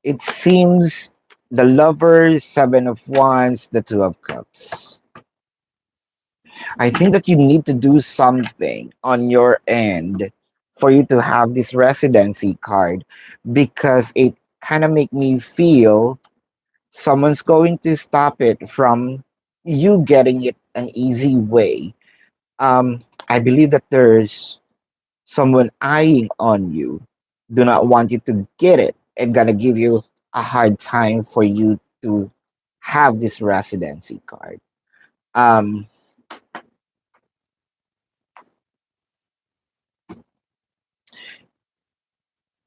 It seems the Lovers, Seven of Wands, the Two of Cups. I think that you need to do something on your end for you to have this residency card because it kind of make me feel someone's going to stop it from you getting it an easy way. I believe that there's someone eyeing on you, do not want you to get it, and gonna give you a hard time for you to have this residency card. Um,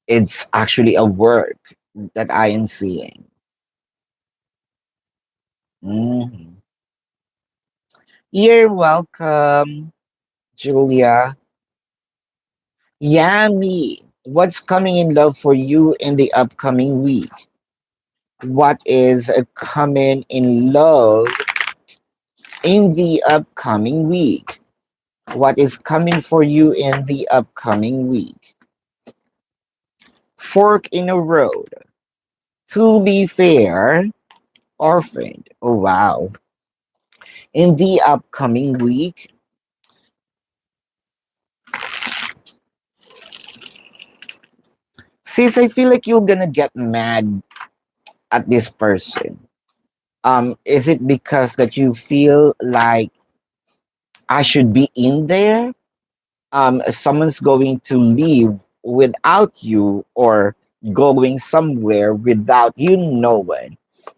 it's actually a work that I am seeing. Mhm. You're welcome, Julia. Yummy. What's coming in love for you in the upcoming week? What is coming in love in the upcoming week? What is coming for you in the upcoming week? Fork in a road. To be fair, orphaned. Oh, wow. In the upcoming week, sis, I feel like you're gonna get mad at this person. Is it because that you feel like I should be in there? Someone's going to leave without you, or going somewhere without you knowing.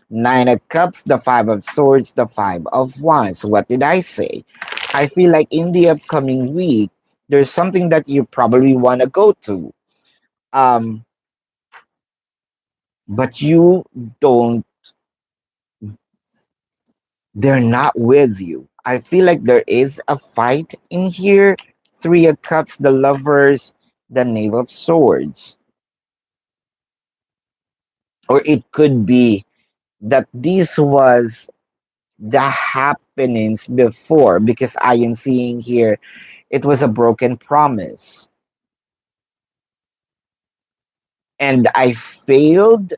Nine of Cups, the Five of Swords, the Five of Wands. What did I say? I feel like in the upcoming week, there's something that you probably want to go to. Um, but you don't, they're not with you. I feel like there is a fight in here. Three of Cups, the Lovers, the Knave of Swords. Or it could be that this was the happenings before, because I am seeing here it was a broken promise and I failed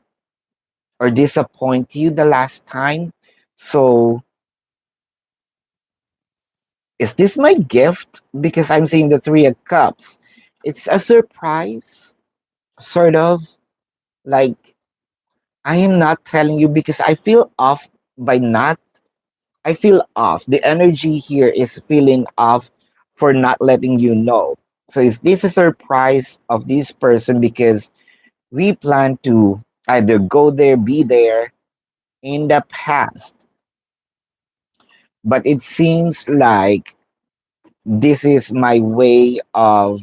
or disappoint you the last time. So is this my gift? Because I'm seeing the Three of Cups. It's a surprise, sort of. Like, I am not telling you because I feel off by not. I feel off. The energy here is feeling off for not letting you know. So is this a surprise of this person because we plan to either go there, be there in the past, but it seems like this is my way of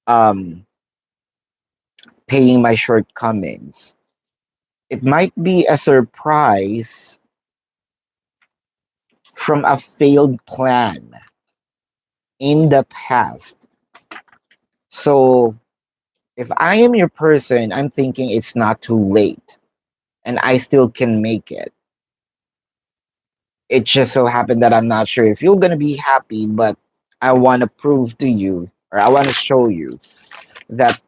um, paying my shortcomings. It might be a surprise from a failed plan in the past. So if I am your person, I'm thinking it's not too late and I still can make it. It just so happened that I'm not sure if you're going to be happy, but I want to prove to you, or I want to show you that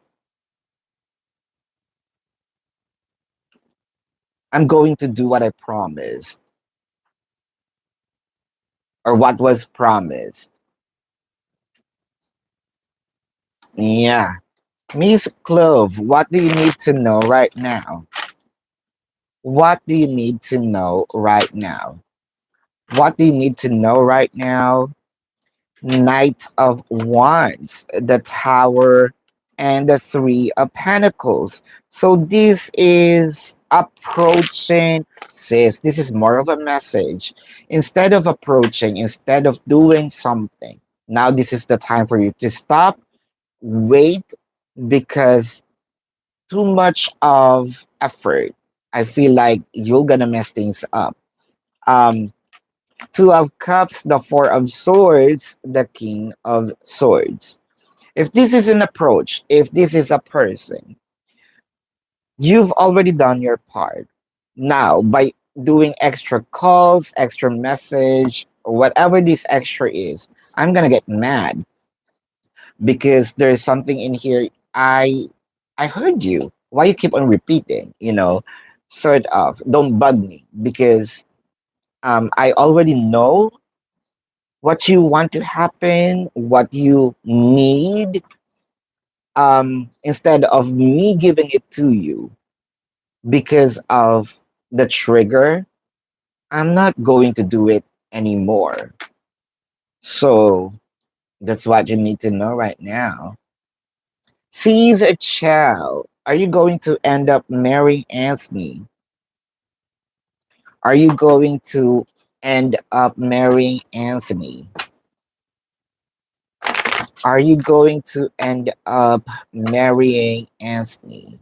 I'm going to do what I promised, or what was promised. Yeah. Miss Clove, what do you need to know right now? What do you need to know right now? What do you need to know right now? Knight of Wands, the Tower, and the Three of Pentacles. So this is approaching, sis. This is more of a message. Instead of approaching, instead of doing something, now this is the time for you to stop, wait, because too much of effort, I feel like you're gonna mess things up. Um, Two of Cups, the Four of Swords, the King of Swords. If this is an approach, if this is a person, you've already done your part. Now, by doing extra calls, extra message, or whatever this extra is, I'm gonna get mad because there's something in here. I heard you. Why you keep on repeating? Sort of. Don't bug me because I already know what you want to happen, what you need, instead of me giving it to you because of the trigger, I'm not going to do it anymore. So that's what you need to know right now. Seize a child. Are you going to end up marrying Anthony? Are you going to end up marrying Anthony? Are you going to end up marrying Anthony?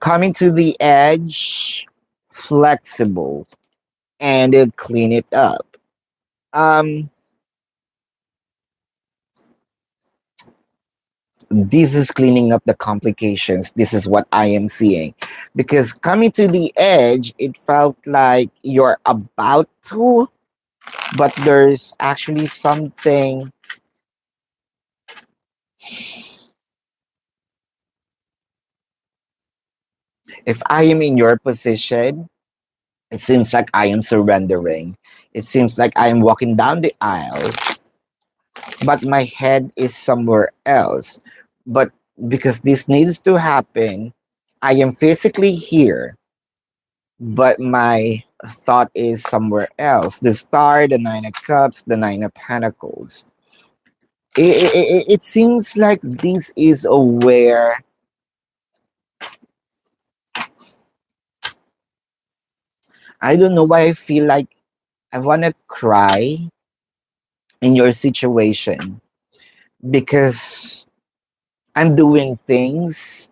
Coming to the edge, flexible, and clean it up. Um, this is cleaning up the complications. This is what I am seeing. Because coming to the edge, it felt like you're about to, but there's actually something. If I am in your position, It seems like I am surrendering. It seems like I am walking down the aisle, but my head is somewhere else. But because this needs to happen, I am physically here, but my thought is somewhere else. The star, the nine of cups, the nine of pentacles. It seems like this is where I don't know why I feel like I want to cry in your situation because I'm doing things.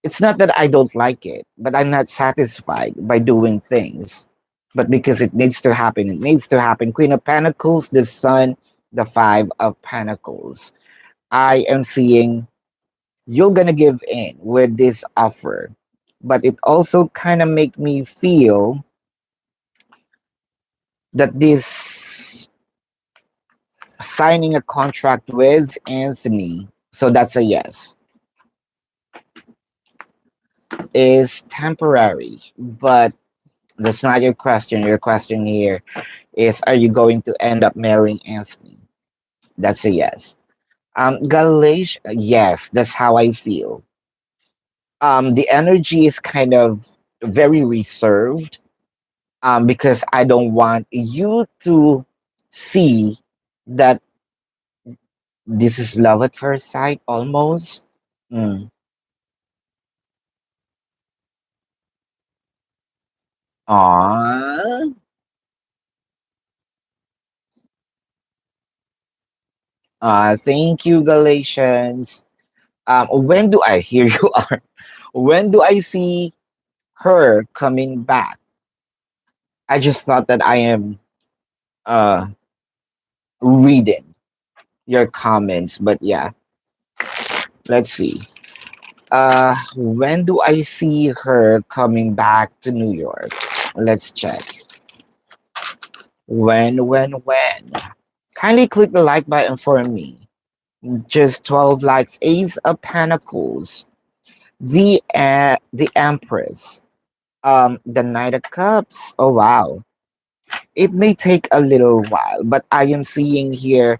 It's not that I don't like it, but I'm not satisfied by doing things. But because it needs to happen, it needs to happen. Queen of Pentacles, the Sun, the Five of Pentacles. I am seeing you're gonna give in with this offer, but it also kind of make me feel that this signing a contract with Anthony, so that's a yes, is temporary. But that's not your question. Your question here is, are you going to end up marrying Anthony? That's a yes. Galatia, yes, that's how I feel. The energy is kind of very reserved, because I don't want you to see that this is love at first sight almost. Mm. Aww. Thank you, Galatians. When do I hear you are? When do I see her coming back? I just thought that I am uh reading your comments, but yeah, let's see. When do I see her coming back to New York? Let's check. When? Kindly click the like button for me. Just 12 likes. Ace of Pentacles. The Empress. The Knight of Cups. Oh wow. It may take a little while, but I am seeing here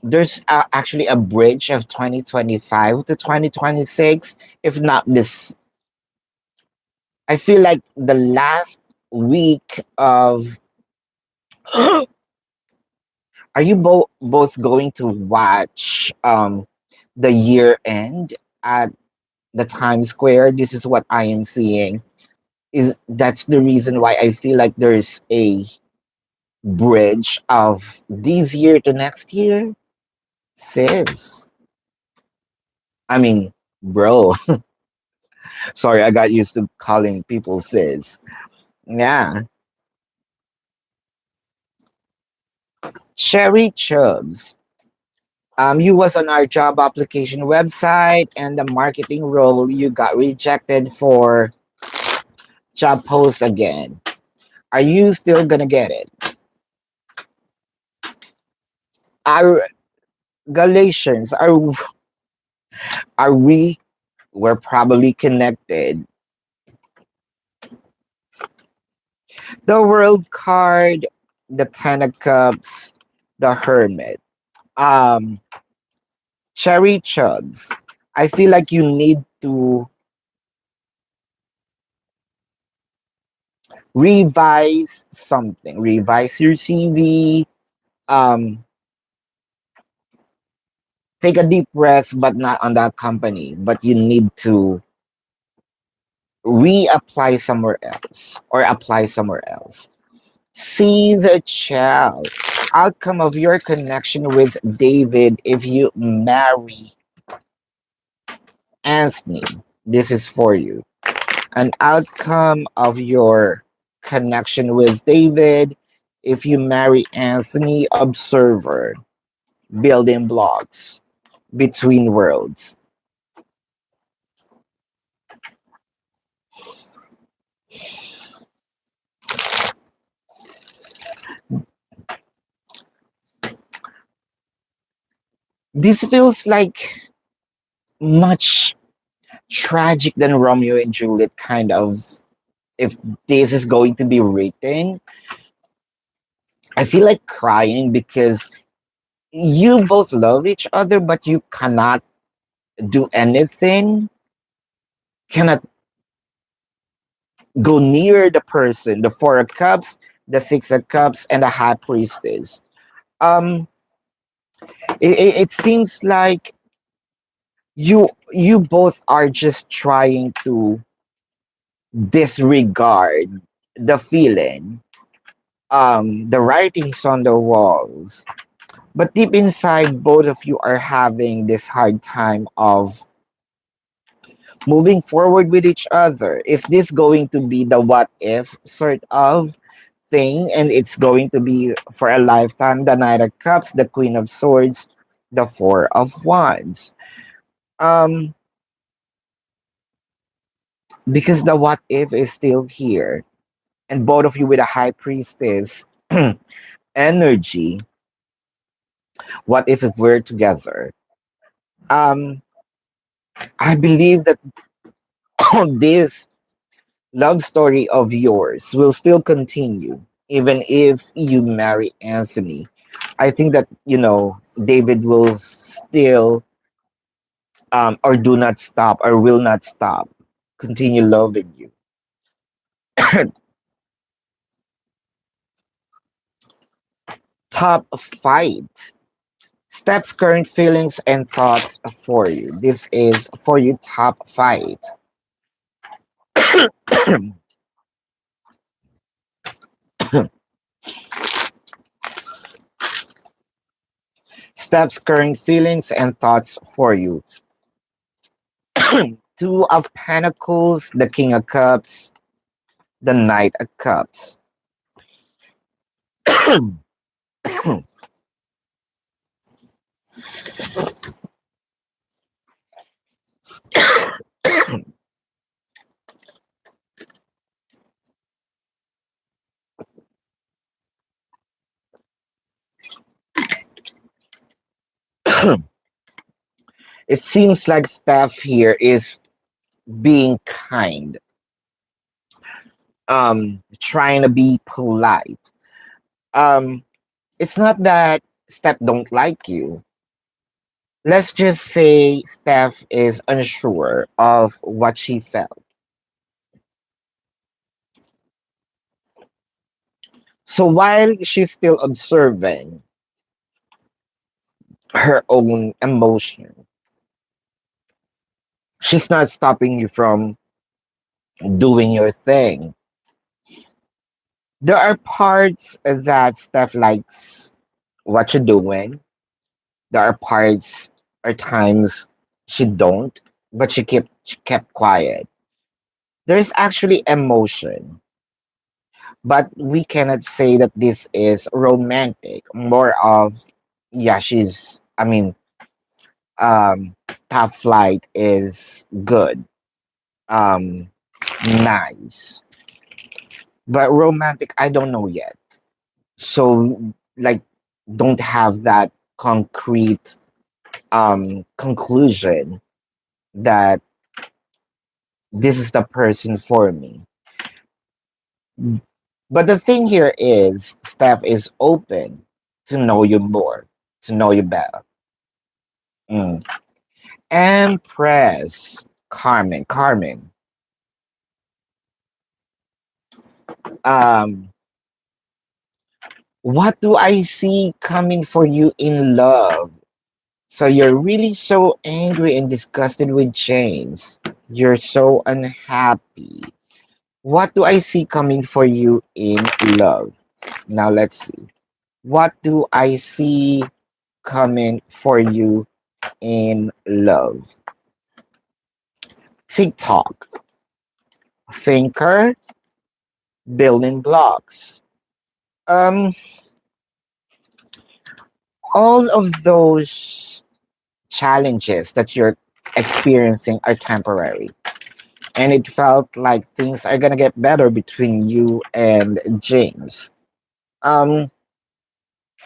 there's actually a bridge of 2025 to 2026. If not this, I feel like the last week of are you both going to watch the year end at the Times Square? This is what I am seeing. Is that's the reason why I feel like there's a bridge of this year to next year? Sis. I mean, bro. Sorry, I got used to calling people sis. Yeah. Cherry Chubbs. You was on our job application website and the marketing role you got rejected for job post again. Are you still gonna get it? Our Galatians, are we we're probably connected. The world card, the Ten of Cups, the Hermit. Um Cherry Chubbs. I feel like you need to revise something. Revise your CV. Um Take a deep breath, but not on that company. But you need to reapply somewhere else or apply somewhere else. See the child. Outcome of your connection with David if you marry Anthony. This is for you. An outcome of your connection with David if you marry Anthony. Observer. Building blocks between worlds. This feels like much tragic than Romeo and Juliet kind of. If this is going to be written, I feel like crying because you both love each other, but you cannot do anything, cannot go near the person. The Four of Cups, the Six of Cups, and the High Priestess. Um, it seems like you both are just trying to disregard the feeling, the writings on the walls. But deep inside, both of you are having this hard time of moving forward with each other. Is this going to be the what if sort of thing? And it's going to be for a lifetime. The Knight of Cups, the Queen of Swords, the Four of Wands. Um, because the what if is still here. And both of you with a High Priestess energy. What if we're together? Um, I believe that this love story of yours will still continue even if you marry Anthony. I think that, David will still, or do not stop, or will not stop, continue loving you. Top fight. Steps, current feelings, and thoughts for you. This is for you, top fight. Steps, current feelings, and thoughts for you. Two of Pentacles, the King of Cups, the Knight of Cups. It seems like Steph here is being kind, trying to be polite. Um, it's not that Steph don't like you. Let's just say Steph is unsure of what she felt. So while she's still observing her own emotion, she's not stopping you from doing your thing. There are parts that Steph likes what you're doing. There are parts or times she don't, but she kept quiet. There's actually emotion, but we cannot say that this is romantic. More of, yeah, she's, I mean, top flight is good, um, nice, but romantic, I don't know yet. So, like, don't have that concrete conclusion that this is the person for me. But the thing here is, Steph is open to know you more, to know you better. Mm. Empress, Carmen. Um, what do I see coming for you in love? So you're really so angry and disgusted with James. You're so unhappy. What do I see coming for you in love? Now let's see. What do I see coming for you in love? TikTok, thinker, building blocks. Um, all of those challenges that you're experiencing are temporary. And it felt like things are gonna get better between you and James. Um,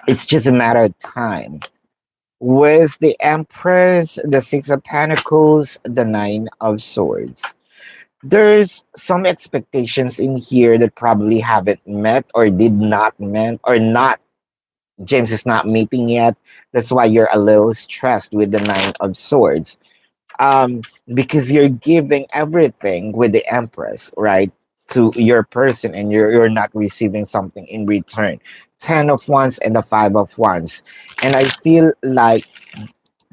it's just a matter of time. with the Empress, the Six of Pentacles, the Nine of Swords. There's some expectations in here that probably haven't met or did not met or not. James is not meeting yet. That's why you're a little stressed with the Nine of Swords. Because you're giving everything with the Empress, right, to your person, and you're not receiving something in return. Ten of Wands and the Five of Wands, and I feel like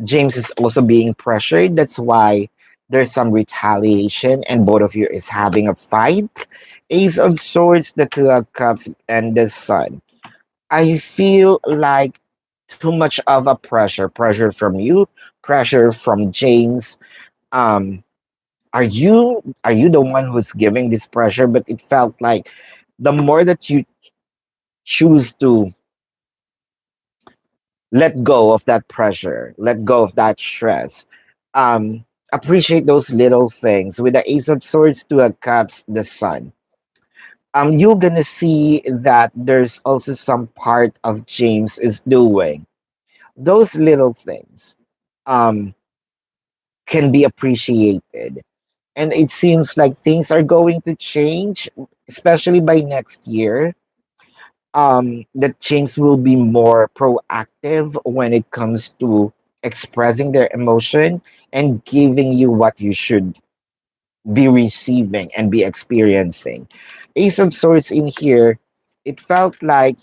James is also being pressured. That's why there's some retaliation, and both of you is having a fight. Ace of Swords, the Two of Cups, and the Sun. I feel like too much of a pressure from you, pressure from James. Um, are you the one who's giving this pressure? But it felt like the more that you choose to let go of that pressure, let go of that stress, appreciate those little things. With the Ace of Swords, Two of Cups, the Sun, you're gonna see that there's also some part of James is doing those little things. Um, can be appreciated. And it seems like things are going to change, especially by next year. That change will be more proactive when it comes to expressing their emotion and giving you what you should be receiving and be experiencing. Ace of Swords in here, it felt like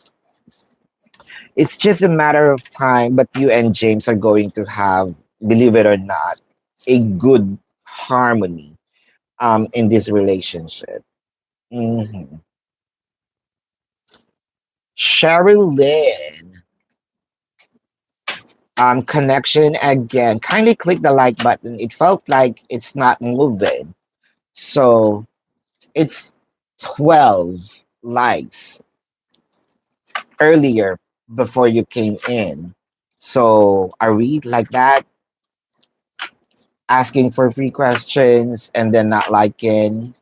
it's just a matter of time, but you and James are going to have, believe it or not, a good harmony in this relationship. Mhm. Cheryl Lynn, connection again. Kindly click the like button. It felt like it's not moving. So it's 12 likes earlier before you came in. So are we like that? Asking for free questions and then not liking?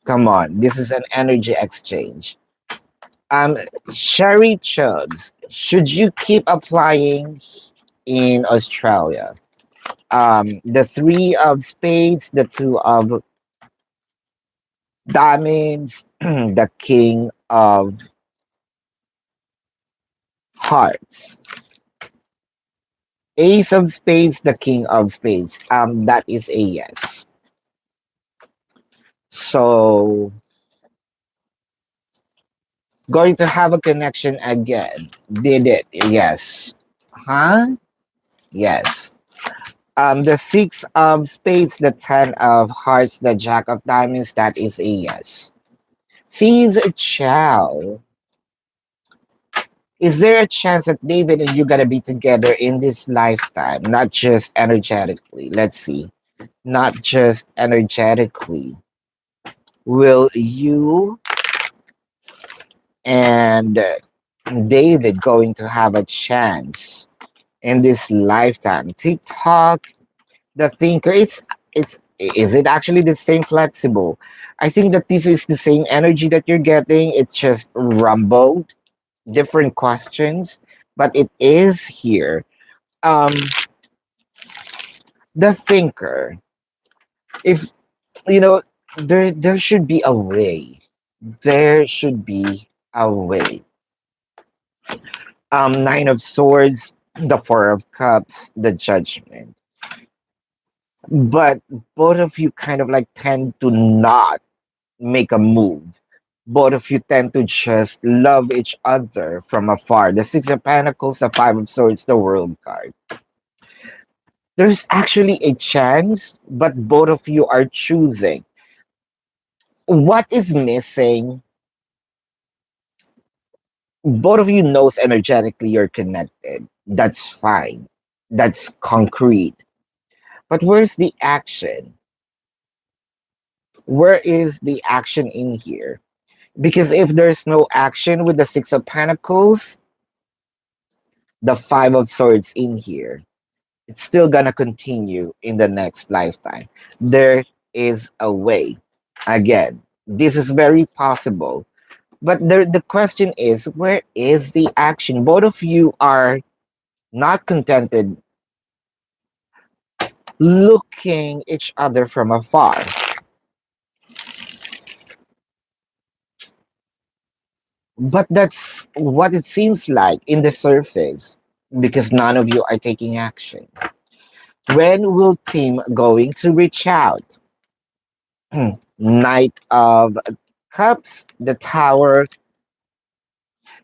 Come on. This is an energy exchange. Um, Sherry Chubbs, should you keep applying in Australia? The Three of Spades, the Two of Diamonds, the King of Hearts, Ace of Spades, the King of Spades. That is a yes. So going to have a connection again. Did it? Yes. Huh? Yes. The Six of Spades, the Ten of Hearts, the Jack of Diamonds. That is a yes. Sees Chow. Is there a chance that David and you gonna be together in this lifetime? Not just energetically. Let's see. Not just energetically. Will you and David going to have a chance in this lifetime? TikTok, the thinker. It's is it actually the same flexible? I think that this is the same energy that you're getting. It's just rumbled, different questions, but it is here. Um, the thinker. If you know, there should be a way. There should be a way. Nine of Swords, the Four of Cups, the Judgment. But both of you kind of like tend to not make a move. Both of you tend to just love each other from afar. The Six of Pentacles, the Five of Swords, the World card. There's actually a chance, but both of you are choosing. What is missing? Both of you knows energetically you're connected. That's fine. That's concrete. But where's the action? Where is the action in here? Because if there's no action with the Six of Pentacles, the Five of Swords in here, it's still gonna continue in the next lifetime. There is a way. Again, this is very possible. But the question is, where is the action? Both of you are not contented, looking each other from afar. But that's what it seems like in the surface because none of you are taking action. When will team going to reach out? Knight of Cups, the Tower,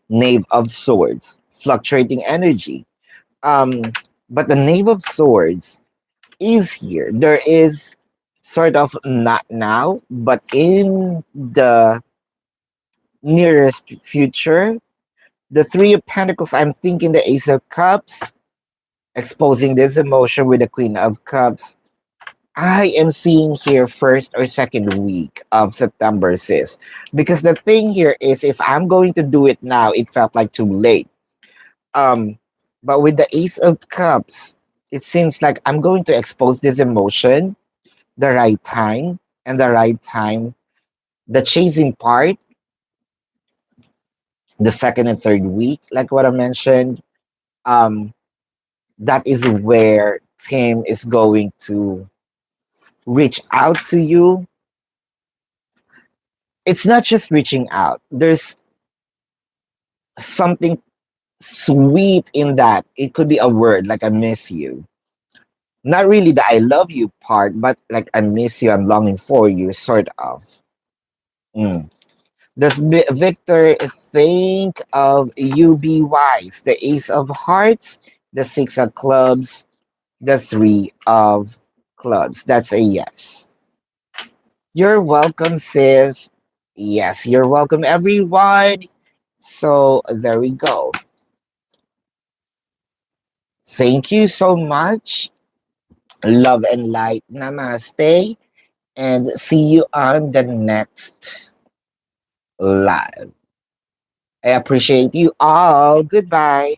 Knave of Swords, fluctuating energy. Um, but the Knave of Swords is here. There is sort of not now, but in the nearest future. The Three of Pentacles, I'm thinking the Ace of Cups, exposing this emotion with the Queen of Cups. I am seeing here first or second week of September, sis. Because the thing here is if I'm going to do it now, it felt like too late. Um, but with the Ace of Cups, it seems like I'm going to expose this emotion the right time and the right time. The chasing part, the second and third week, like what I mentioned, um, that is where Tim is going to reach out to you. It's not just reaching out. There's something sweet in that. It could be a word like I miss you. Not really the I love you part, but like I miss you, I'm longing for you, sort of. Mm. Does Victor think of you be wise? The Ace of Hearts, the Six of Clubs, the Three of Clubs. That's a yes. You're welcome, sis. Yes, you're welcome, everyone. So there we go. Thank you so much. Love and light. Namaste. And see you on the next live. I appreciate you all. Goodbye.